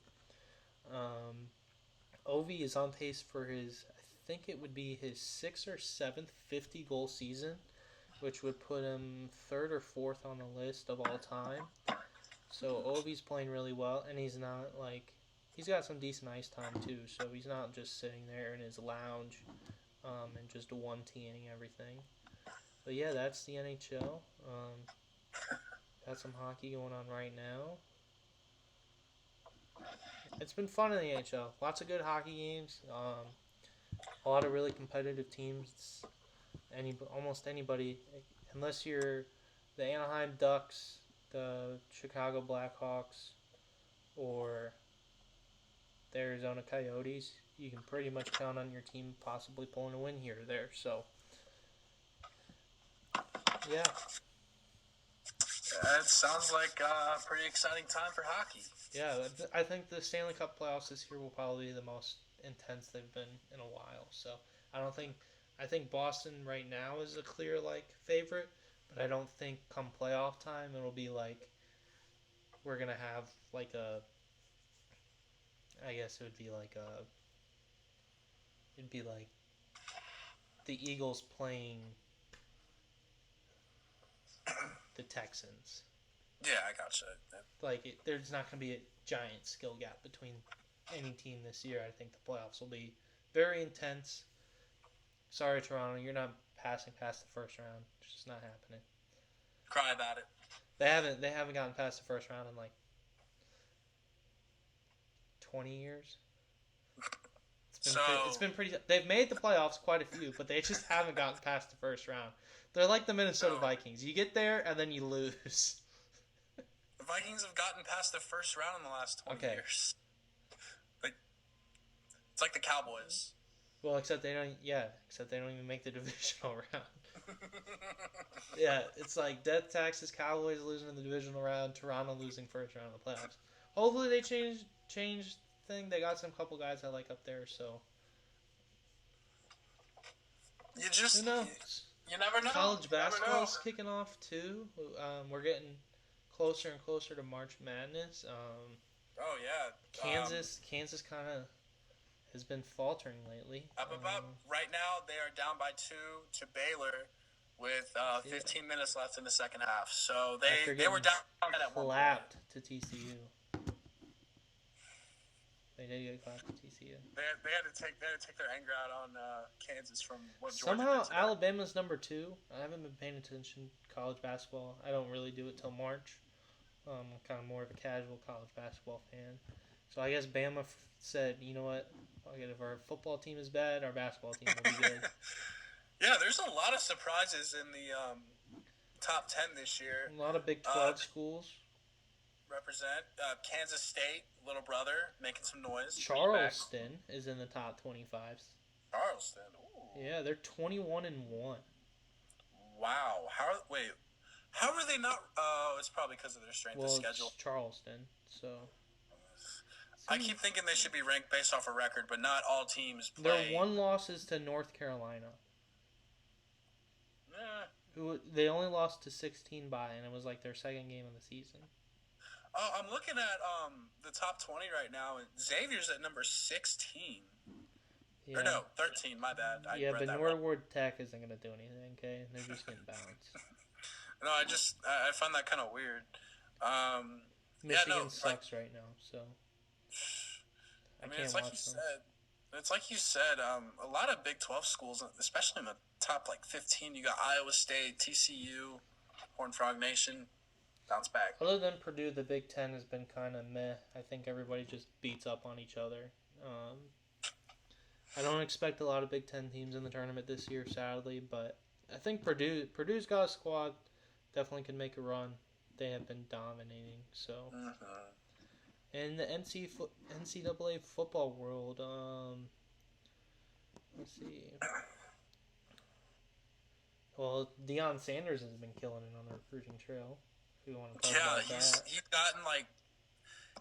Ovi is on pace for his, I think it would be his 6th or 7th 50-goal season, which would put him 3rd or 4th on the list of all time. So Ovi's playing really well, and he's not like, he's got some decent ice time too, so he's not just sitting there in his lounge and just one-teeing everything. But yeah, that's the NHL. Got some hockey going on right now. It's been fun in the NHL. Lots of good hockey games. A lot of really competitive teams. Almost anybody, unless you're the Anaheim Ducks, the Chicago Blackhawks, or the Arizona Coyotes, you can pretty much count on your team possibly pulling a win here or there. So, yeah. It sounds like a pretty exciting time for hockey. Yeah, I think the Stanley Cup playoffs this year will probably be the most intense they've been in a while. So, I don't think I think Boston right now is a clear favorite, but I don't think come playoff time it'll be we're going to have a I guess it'd be like the Eagles playing the Texans. Yeah, I gotcha. There's not going to be a giant skill gap between any team this year. I think the playoffs will be very intense. Sorry, Toronto, you're not passing past the first round. It's just not happening. Cry about it. They haven't gotten past the first round in 20 years. It's been pretty. They've made the playoffs quite a few, but they just haven't gotten past the first round. They're like the Minnesota Vikings. You get there and then you lose. The Vikings have gotten past the first round in the last 20 years. It's like the Cowboys. Well, except they don't even make the divisional round. Yeah, it's like death taxes. Cowboys losing in the divisional round. Toronto losing first round of the playoffs. Hopefully they change thing. They got some couple guys I like up there, so who knows? You never know. College basketball's kicking off too. We're getting closer and closer to March Madness. Oh yeah. Kansas kind of has been faltering lately. Right now, they are down by 2 to Baylor with 15 minutes left in the second half. So they were down at one point. Clapped to TCU. They did get clapped to TCU. They had to take their anger out on Kansas from what Georgia Somehow did Alabama's number 2. I haven't been paying attention to college basketball. I don't really do it till March. I'm kind of more of a casual college basketball fan. So I guess Bama said, you know what? If our football team is bad, our basketball team will be good. Yeah, there's a lot of surprises in the top 10 this year. A lot of Big 12 schools. Represent Kansas State, little brother, making some noise. Charleston is in the top 25. Charleston, ooh. Yeah, they're 21-1. Wow. How are they not? It's probably because of their strength of schedule. It's Charleston, so. I keep thinking they should be ranked based off a record, but not all teams play. Their one loss is to North Carolina. They only lost to 16 by, and it was their second game of the season. Oh, I'm looking at the top 20 right now, and Xavier's at number 16. Yeah. Or no, 13, my bad. But Norwood Tech isn't going to do anything, okay? They're just getting bounced. No, I find that kind of weird. Michigan sucks right now, so I can't it's watch like you them. It's like you said. A lot of Big 12 schools, especially in the top 15. You got Iowa State, TCU, Horned Frog Nation, bounce back. Other than Purdue, the Big 10 has been kind of meh. I think everybody just beats up on each other. I don't expect a lot of Big 10 teams in the tournament this year, sadly, but I think Purdue's got a squad. Definitely can make a run. They have been dominating. So, in the NCAA football world, let's see. Well, Deion Sanders has been killing it on the recruiting trail. If you want to talk about that. He's gotten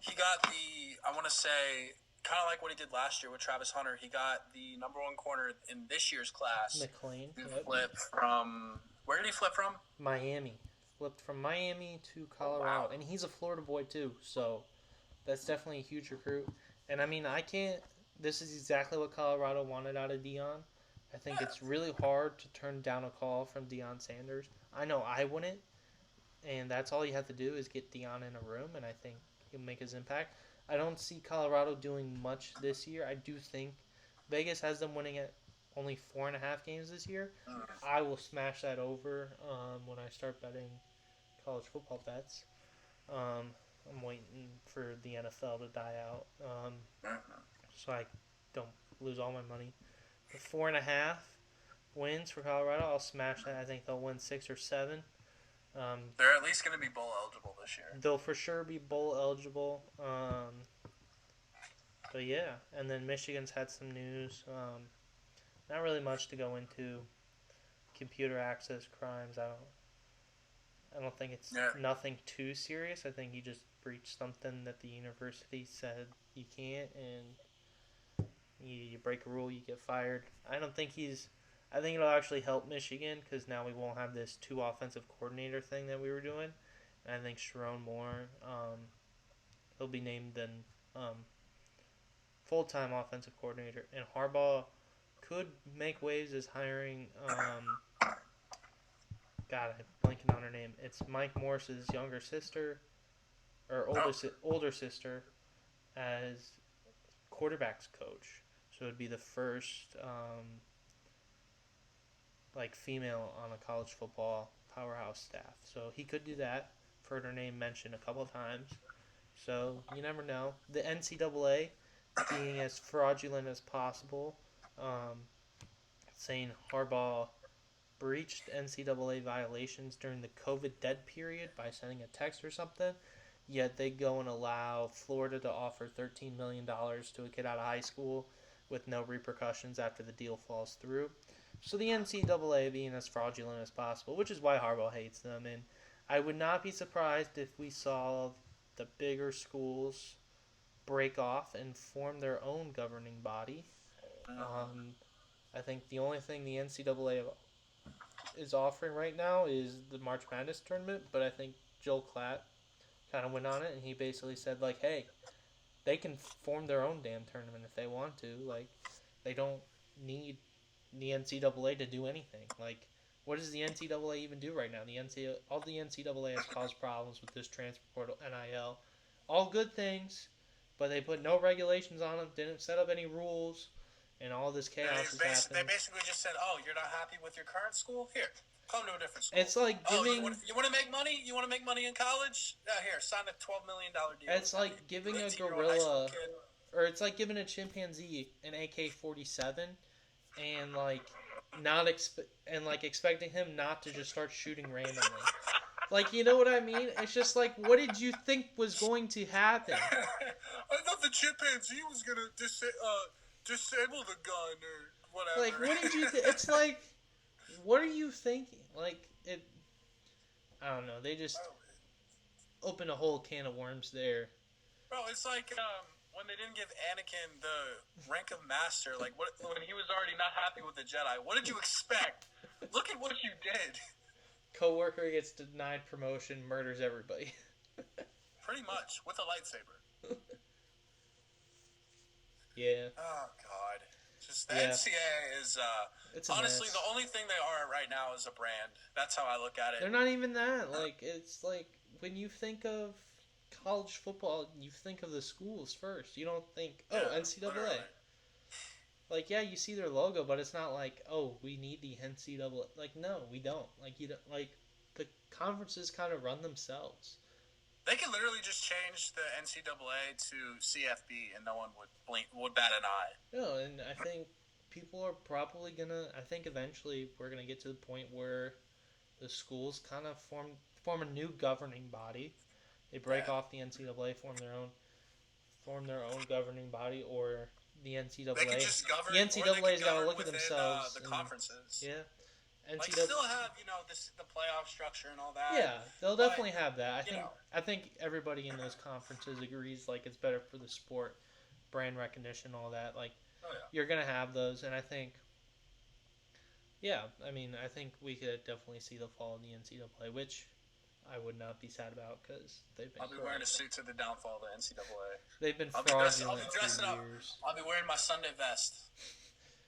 he got I want to say, kind of like what he did last year with Travis Hunter. He got the number 1 corner in this year's class. McLean. Flipped from, where did he flip from? Miami. Flipped from Miami to Colorado. Wow. And he's a Florida boy too, so that's definitely a huge recruit. And this is exactly what Colorado wanted out of Deion. I think it's really hard to turn down a call from Deion Sanders. I know I wouldn't, and that's all you have to do is get Deion in a room, and I think he'll make his impact. I don't see Colorado doing much this year. I do think Vegas has them winning at only 4.5 games this year. Mm. I will smash that over when I start betting college football bets. Um, I'm waiting for the NFL to die out so I don't lose all my money. But 4.5 wins for Colorado, I'll smash that. I think they'll win 6 or 7. They're at least going to be bowl eligible this year. They'll for sure be bowl eligible. But yeah, and then Michigan's had some news. Not really much to go into. Computer access crimes. I don't think it's nothing too serious. I think you just breached something that the university said you can't, and you break a rule, you get fired. I don't think he's. I think it'll actually help Michigan because now we won't have this 2 offensive coordinator thing that we were doing. And I think Sharon Moore, he'll be named then full-time offensive coordinator, and Harbaugh could make waves as hiring. God, I'm blanking on her name. It's Mike Morse's younger sister, or older sister, as quarterbacks coach. So it'd be the first female on a college football powerhouse staff. So he could do that. I've heard her name mentioned a couple of times. So you never know. The NCAA being as fraudulent as possible, saying Harbaugh breached NCAA violations during the COVID dead period by sending a text or something, yet they go and allow Florida to offer $13 million to a kid out of high school with no repercussions after the deal falls through. So the NCAA being as fraudulent as possible, which is why Harbaugh hates them. And I would not be surprised if we saw the bigger schools break off and form their own governing body. I think the only thing the NCAA is offering right now is the March Madness tournament, but I think Joel Klatt kind of went on it, and he basically said, like, hey, they can form their own damn tournament if they want to. Like, they don't need the NCAA to do anything. Like, what does the NCAA even do right now? All the NCAA has caused problems with this transfer portal, NIL. All good things, but they put no regulations on them, didn't set up any rules, and all this chaos is happening. They basically just said, "Oh, you're not happy with your current school? Here, come to a different school." It's like giving. You want to make money? You want to make money in college? Here, sign a $12 million deal. It's like giving a gorilla, or it's like giving a chimpanzee an AK-47, and expecting him not to just start shooting randomly. Like, you know what I mean? It's just like, what did you think was going to happen? I thought the chimpanzee was gonna disable the gun or whatever. Like, what did you think? It's like, what are you thinking? Like, I don't know. They just opened a whole can of worms there. Bro, it's like when they didn't give Anakin the rank of master. Like, when he was already not happy with the Jedi. What did you expect? Look at what you did. Coworker gets denied promotion, murders everybody. Pretty much, with a lightsaber. Yeah. Oh, God. Just the NCAA is, honestly, the only thing they are right now is a brand. That's how I look at it. They're not even that. Like, it's like, when you think of college football, you think of the schools first. You don't think, NCAA. Literally. Like, yeah, you see their logo, but it's not like, oh, we need the NCAA. Like, no, we don't. Like, you don't. Like, the conferences kind of run themselves. They can literally just change the NCAA to CFB, and no one would bat an eye. No, and I think people are probably gonna. I think eventually we're gonna get to the point where the schools kind of form a new governing body. They break off the NCAA, form their own governing body, or the NCAA. They can just govern. The NCAA's got to look at themselves. The conferences. Yeah. Like, still have, the playoff structure and all that. Yeah, they'll definitely have that. I think everybody in those conferences agrees, like, it's better for the sport, brand recognition, all that. Like, you're going to have those, and I think, I think we could definitely see the fall of the NCAA, which I would not be sad about because they've been. I'll be wearing a suit to the downfall of the NCAA. They've been fraudulent for years. I'll be wearing my Sunday vest.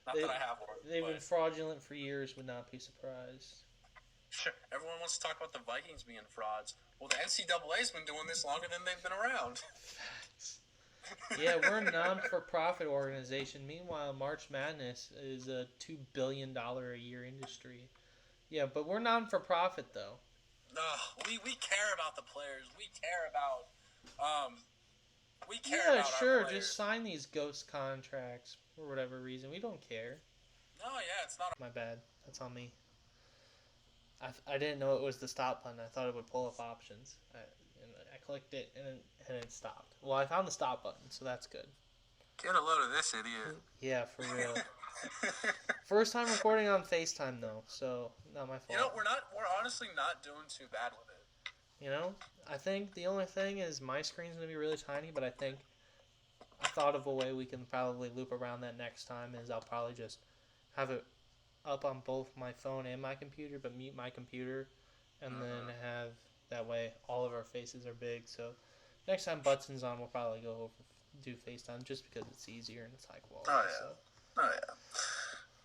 Not that I have one. They've been fraudulent for years. Would not be surprised. Sure. Everyone wants to talk about the Vikings being frauds. Well, the NCAA's been doing this longer than they've been around. Facts. Yeah, we're a non-for-profit organization. Meanwhile, March Madness is a $2 billion a year industry. Yeah, but we're non-for-profit though. No, we care about the players. Um we care Yeah, about our sure. players. Just sign these ghost contracts for whatever reason. We don't care. No, yeah, it's not. My bad. That's on me. I didn't know it was the stop button. I thought it would pull up options. I clicked it and it stopped. Well, I found the stop button, so that's good. Get a load of this idiot. Yeah, for real. First time recording on FaceTime though, so not my fault. You know, we're honestly not doing too bad with it. You know, I think the only thing is my screen's gonna be really tiny, but I think I thought of a way we can probably loop around that next time. Is I'll probably just have it up on both my phone and my computer, but mute my computer, and then have that way all of our faces are big. So next time Butson's on, we'll probably go over do FaceTime just because it's easier and it's high quality. Oh yeah. So. Oh yeah.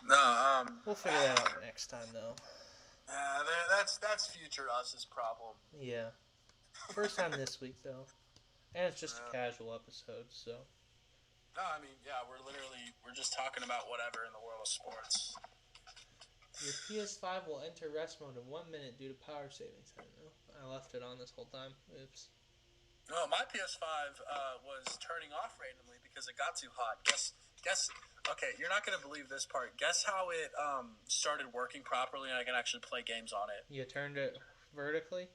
No, we'll figure that out next time though. That's future us's problem. Yeah. First time this week though, and it's just a casual episode, so. No, I mean, yeah, we're just talking about whatever in the world of sports. Your PS5 will enter rest mode in 1 minute due to power savings. I don't know. I left it on this whole time. Oops. No, my PS5 was turning off randomly because it got too hot. Guess. Okay, you're not gonna believe this part. Guess how it started working properly and I can actually play games on it. You turned it vertically?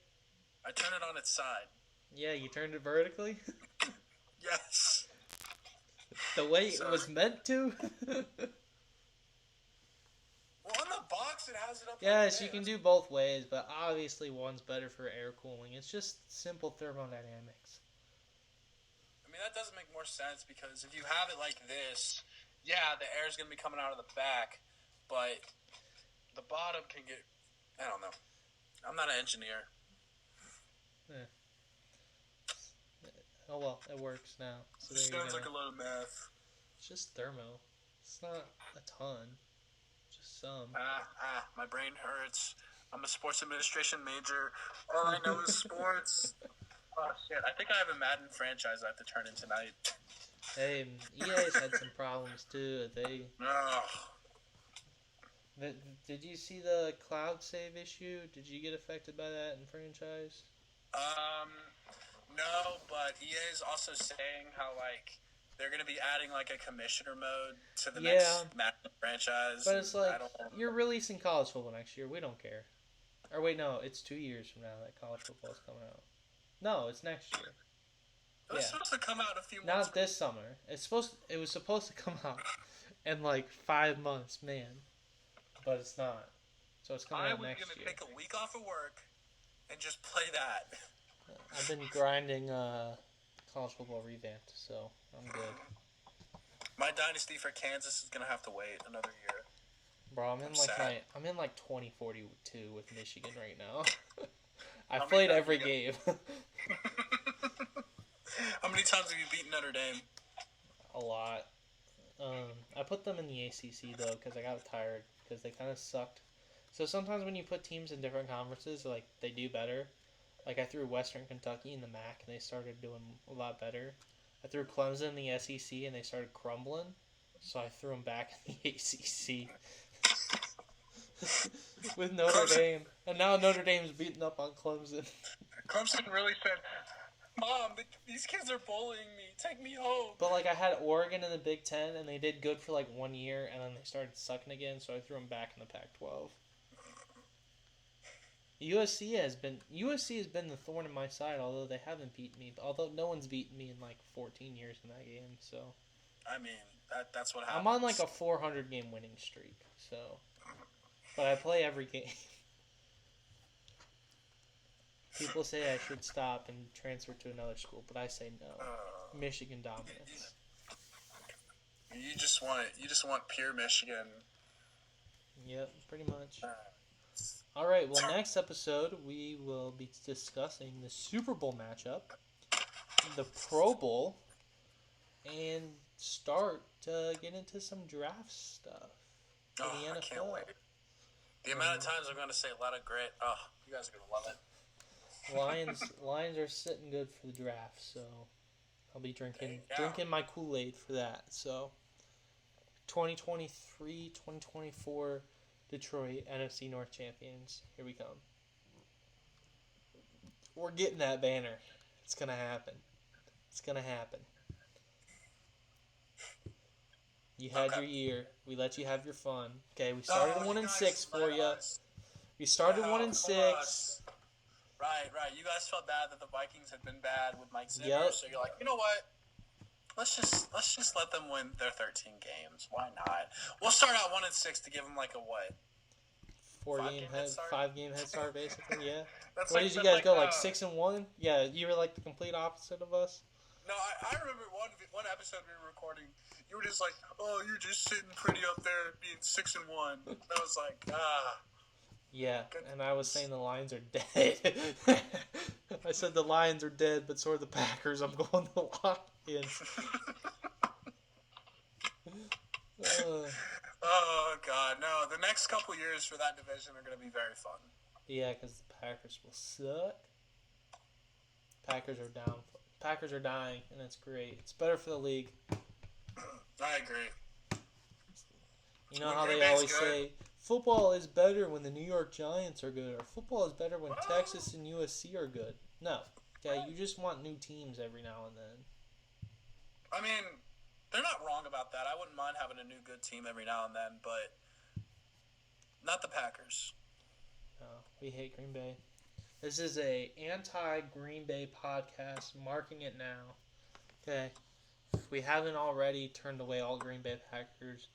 I turned it on its side. Yeah, you turned it vertically? Yes. The way it was meant to? Well, on the box it has it up. Yes, you can do both ways, but obviously one's better for air cooling. It's just simple thermodynamics. I mean, that doesn't make more sense because if you have it like this, yeah, the air's going to be coming out of the back, but the bottom can get... I don't know. I'm not an engineer. Yeah. Oh, well, it works now. So it sounds like a lot of math. It's just thermo. It's not a ton. Just some. My brain hurts. I'm a sports administration major. All I know is sports. Oh, shit. I think I have a Madden franchise I have to turn in tonight. Hey, EA's had some problems, too. Did you see the cloud save issue? Did you get affected by that in franchise? No, but EA's also saying how, like, they're going to be adding, like, a commissioner mode to the next Madden franchise. But it's like, you're releasing college football next year. We don't care. Or wait, no, it's 2 years from now that college football's coming out. No, it's next year. It was supposed to come out a few months Not this summer. It was supposed to come out in, like, 5 months, man. But it's not. So it's coming out next year. I was going to take a week off of work and just play that. I've been grinding college football revamped, so I'm good. My dynasty for Kansas is gonna have to wait another year. Bro, I'm in like 2042 with Michigan right now. I've played every game. How many times have you beaten Notre Dame? A lot. I put them in the ACC though because I got tired because they kind of sucked. So sometimes when you put teams in different conferences, like they do better. Like, I threw Western Kentucky in the MAC, and they started doing a lot better. I threw Clemson in the SEC, and they started crumbling. So I threw them back in the ACC. With Notre Dame. And now Notre Dame's beating up on Clemson. Clemson really said, Mom, these kids are bullying me. Take me home. But, like, I had Oregon in the Big Ten, and they did good for, like, 1 year, and then they started sucking again, so I threw them back in the Pac-12. USC has been the thorn in my side, although they haven't beaten me. Although no one's beaten me in like 14 years in that game, so. I mean, that's what happens. I'm on like a 400 game winning streak, so. But I play every game. People say I should stop and transfer to another school, but I say no. Michigan dominance. You just want pure Michigan. Yep, pretty much. Alright, well, next episode, we will be discussing the Super Bowl matchup, the Pro Bowl, and start to get into some draft stuff for the NFL. I can't wait. The amount of times I'm going to say let it grit. Oh, you guys are going to love it. Lions are sitting good for the draft, so I'll be There you drinking my Kool-Aid for that. So 2023, 2024 Detroit NFC North champions. Here we come. We're getting that banner. It's gonna happen. It's gonna happen. You had Okay. your year. We let you have your fun. Okay, we started Oh, you 1-6 guys for let you. us. We started Yeah, one of and six. course. Right. You guys felt bad that the Vikings had been bad with Mike Zimmer, Yep. so you're like, you know what? Let's just let them win their 13 games. Why not? We'll start out 1-6 to give them like a what? 5-game head start basically. Yeah. That's What like did you that's guys like go like 6-1? Yeah, you were like the complete opposite of us. No, I remember one episode we were recording. You were just like, oh, you're just sitting pretty up there being 6-1. I was like, Yeah, and I was saying the Lions are dead. I said the Lions are dead, but so are the Packers. I'm going the Lions. Oh God, no! The next couple years for that division are going to be very fun. Yeah, because the Packers will suck. Packers are down. Packers are dying, and it's great. It's better for the league. I agree. You know how they always say football is better when the New York Giants are good, or football is better when Texas and USC are good. No, okay, you just want new teams every now and then. I mean, they're not wrong about that. I wouldn't mind having a new good team every now and then, but not the Packers. No, we hate Green Bay. This is a anti-Green Bay podcast. Marking it now. Okay, if we haven't already turned away all Green Bay Packers,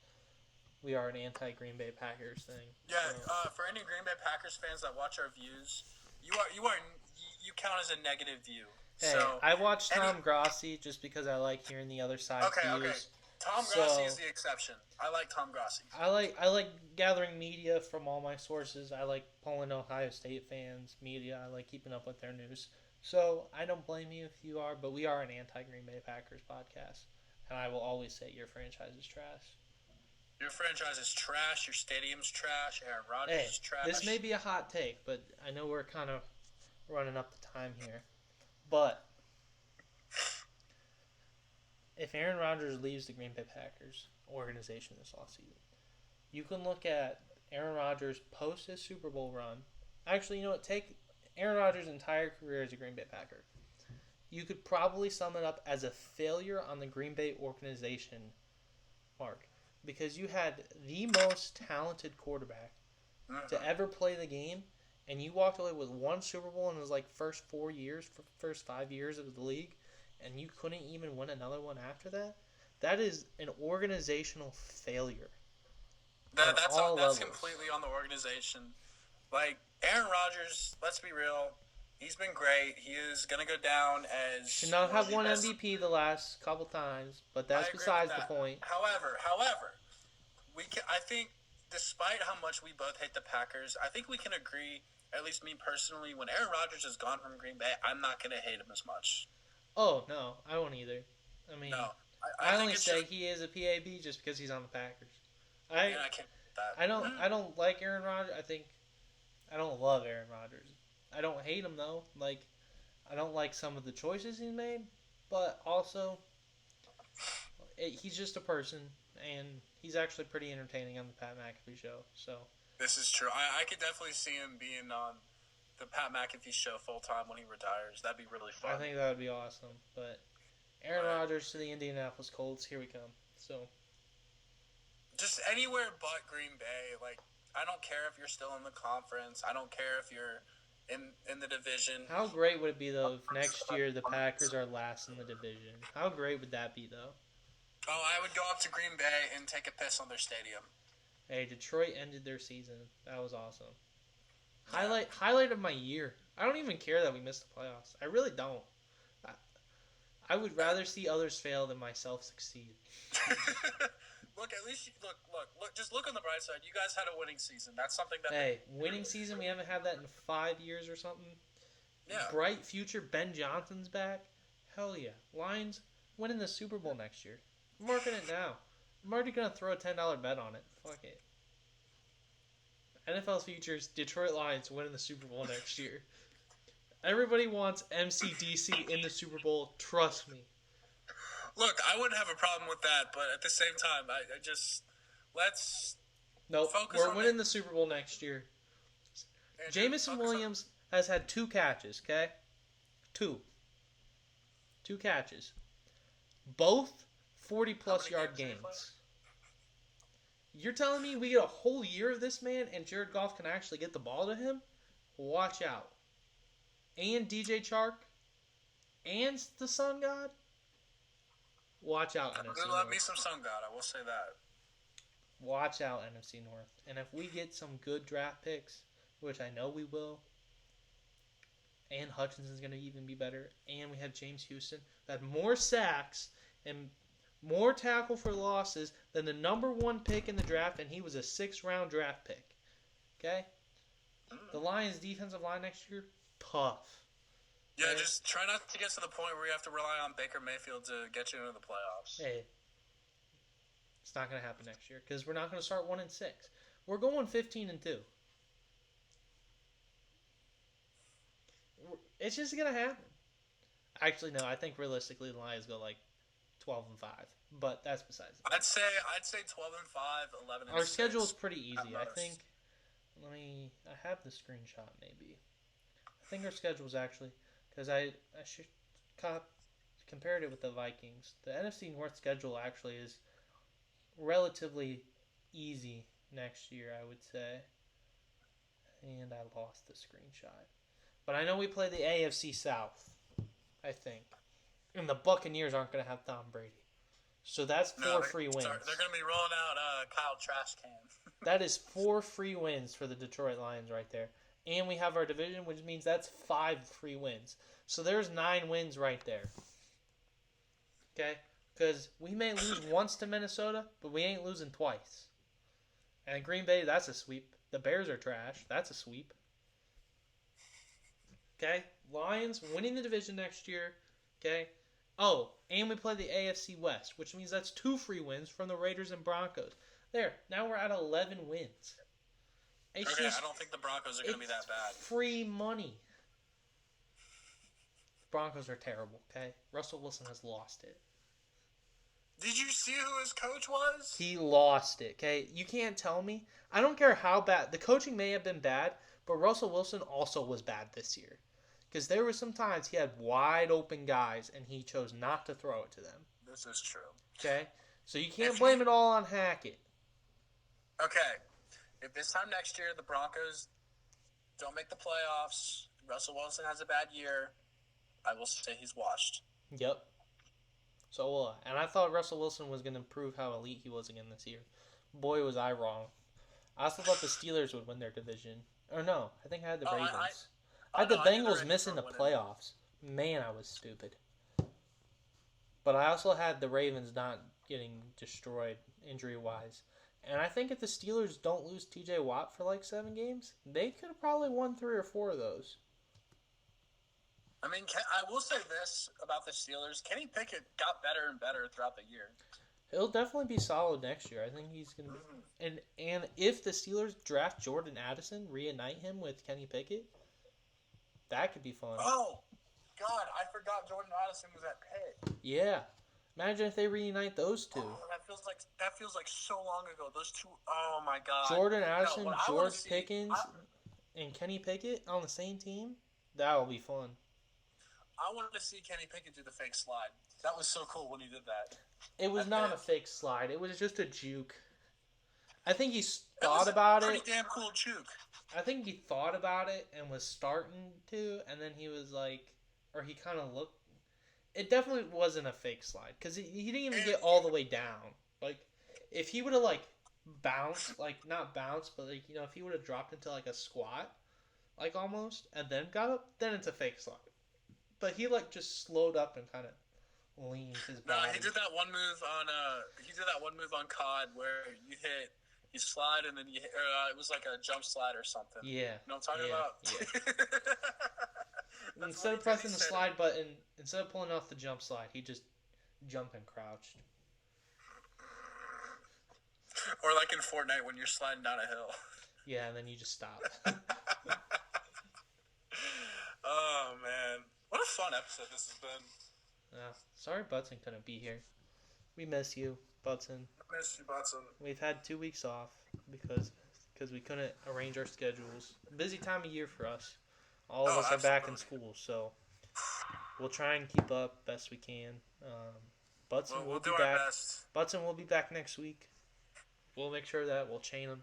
we are an anti-Green Bay Packers thing. Yeah, so. For any Green Bay Packers fans that watch our views, you count as a negative view. Hey, so, I watch Tom Grossi just because I like hearing the other side's views. Okay. Tom Grossi is the exception. I like Tom Grossi. I like gathering media from all my sources. I like pulling Ohio State fans, media. I like keeping up with their news. So I don't blame you if you are, but we are an anti-Green Bay Packers podcast. And I will always say your franchise is trash. Your franchise is trash. Your stadium's trash. Aaron Rodgers is trash. This may be a hot take, but I know we're kind of running up the time here. But if Aaron Rodgers leaves the Green Bay Packers organization this offseason, you can look at Aaron Rodgers post his Super Bowl run. Actually, you know what? Take Aaron Rodgers' entire career as a Green Bay Packer. You could probably sum it up as a failure on the Green Bay organization, Mark, because you had the most talented quarterback to ever play the game, and you walked away with one Super Bowl in his first 5 years of the league, and you couldn't even win another one after that. That is an organizational failure. That's completely on the organization. Like Aaron Rodgers, let's be real, he's been great. He is gonna go down as should not have won MVP the last couple times, but that's besides the point. However, I think despite how much we both hate the Packers, I think we can agree, at least me personally, when Aaron Rodgers is gone from Green Bay, I'm not gonna hate him as much. Oh no, I won't either. I mean, no, I only say he is a PAB just because he's on the Packers. I can't. I don't like Aaron Rodgers. I don't love Aaron Rodgers. I don't hate him though. I don't like some of the choices he's made, but also he's just a person, and he's actually pretty entertaining on the Pat McAfee show. So this is true. I could definitely see him being on the Pat McAfee show full time when he retires. That'd be really fun. I think that would be awesome. But Aaron Rodgers to the Indianapolis Colts. Here we come. So just anywhere but Green Bay. I don't care if you're still in the conference. I don't care if you're in the division. How great would it be though if next year the Packers are last in the division? How great would that be though? Oh, I would go up to Green Bay and take a piss on their stadium. Hey, Detroit ended their season. That was awesome. Highlight of my year. I don't even care that we missed the playoffs. I really don't. I would rather see others fail than myself succeed. Look, at least look. Just look on the bright side. You guys had a winning season. That's something that. Hey, winning season. We haven't had that in 5 years or something. Yeah. Bright future. Ben Johnson's back. Hell yeah. Lions winning the Super Bowl next year. I'm marking it now. I'm already gonna throw a $10 bet on it. Fuck it. NFL futures. Detroit Lions winning the Super Bowl next year. Everybody wants MCDC in the Super Bowl. Trust me. Look, I wouldn't have a problem with that, but at the same time, I just let's Nope, focus we're on winning the Super Bowl next year. Andrew, Jamison Williams has had 2 catches, okay? 2. 2 catches. Both 40-plus yard games. You're telling me we get a whole year of this man and Jared Goff can actually get the ball to him? Watch out. And DJ Chark and the Sun God? Watch out, NFC North. Love me some Sun God, I will say that. Watch out, NFC North. And if we get some good draft picks, which I know we will, and Hutchinson's going to even be better, and we have James Houston, who had more sacks and more tackle for losses than the number 1 pick in the draft, and he was a 6th-round draft pick. Okay? The Lions' defensive line next year, tough. Yeah, just try not to get to the point where you have to rely on Baker Mayfield to get you into the playoffs. Hey, it's not going to happen next year because we're not going to start 1-6. We're going 15-2. It's just going to happen. Actually, no, I think realistically the Lions go like 12-5, but that's besides the point. I'd say 12-5, 11-6. Our schedule is pretty easy. I think. I have the screenshot maybe. I think our schedule is actually because I should compared it with the Vikings. The NFC North schedule actually is relatively easy next year, I would say. And I lost the screenshot. But I know we play the AFC South, I think. And the Buccaneers aren't going to have Tom Brady. So that's 4 free wins. They're going to be rolling out Kyle Trash Can. That is 4 free wins for the Detroit Lions right there. And we have our division, which means that's 5 free wins. So there's 9 wins right there. Okay? Because we may lose once to Minnesota, but we ain't losing twice. And Green Bay, that's a sweep. The Bears are trash. That's a sweep. Okay? Lions winning the division next year. Okay? Oh, and we play the AFC West, which means that's 2 free wins from the Raiders and Broncos. There. Now we're at 11 wins. It's okay, just, I don't think the Broncos are going to be that bad. Free money. The Broncos are terrible, okay? Russell Wilson has lost it. Did you see who his coach was? He lost it, okay? You can't tell me. I don't care how bad. The coaching may have been bad, but Russell Wilson also was bad this year. Because there were some times he had wide open guys, and he chose not to throw it to them. This is true. Okay? So you can't blame it all on Hackett. Okay. If this time next year the Broncos don't make the playoffs, Russell Wilson has a bad year, I will say he's washed. Yep. So will I. And I thought Russell Wilson was going to prove how elite he was again this year. Boy, was I wrong. I also thought the Steelers would win their division. Or no, I think I had the Ravens. I had the Bengals missing the playoffs. Man, I was stupid. But I also had the Ravens not getting destroyed injury-wise. And I think if the Steelers don't lose TJ Watt for like 7 games, they could have probably won 3 or 4 of those. I mean, I will say this about the Steelers. Kenny Pickett got better and better throughout the year. He'll definitely be solid next year. I think he's going to be... And if the Steelers draft Jordan Addison, reunite him with Kenny Pickett, that could be fun. Oh, God, I forgot Jordan Addison was at Pitt. Yeah. Imagine if they reunite those two. Oh, that feels like so long ago. Those two, oh my God. Jordan Addison, George Pickens, and Kenny Pickett on the same team? That will be fun. I wanted to see Kenny Pickett do the fake slide. That was so cool when he did that. It was not a fake slide. It was just a juke. I think he thought about it. Pretty damn cool juke. I think he thought about it and was starting to, and then he was like, or he kind of looked. It definitely wasn't a fake slide because he didn't even get all the way down. Like, if he would have like bounced, like not bounced, but like if he would have dropped into like a squat, like almost, and then got up, then it's a fake slide. But he like just slowed up and kind of leaned his body. No, he did that one move on COD where you slide and then it was like a jump slide or something. Yeah. You know what I'm talking about? Yeah. Instead of pressing the slide button, instead of pulling off the jump slide, he just jumped and crouched. Or like in Fortnite when you're sliding down a hill. Yeah, and then you just stop. Oh, man. What a fun episode this has been. Sorry Butson couldn't be here. We miss you, Butson. Miss you, Butson. We've had 2 weeks off because we couldn't arrange our schedules. Busy time of year for us. All of us are back in school, so we'll try and keep up best we can. Butson We'll will do be our back. best. Butson will be back next week. We'll make sure that we'll chain him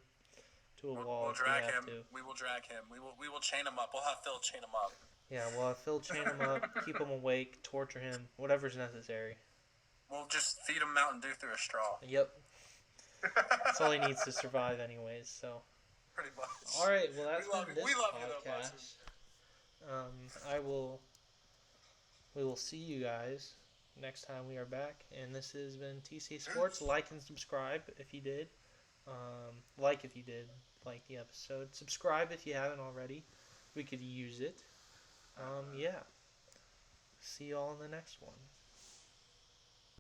to a wall. We'll if drag we have him. to. We will drag him. We will chain him up. We'll have Phil chain him up. Yeah, we'll have Phil chain him up, keep him awake, torture him, whatever's necessary. We'll just feed him Mountain Dew through a straw. Yep. That's all he needs to survive anyways, so. Pretty much. Alright, well that's We love been you. this We love you though, Butson. podcast. We will see you guys next time we are back, and this has been TC Sports. Like and subscribe if you did. Like if you did like the episode. Subscribe if you haven't already. We could use it. Yeah. See y'all in the next one.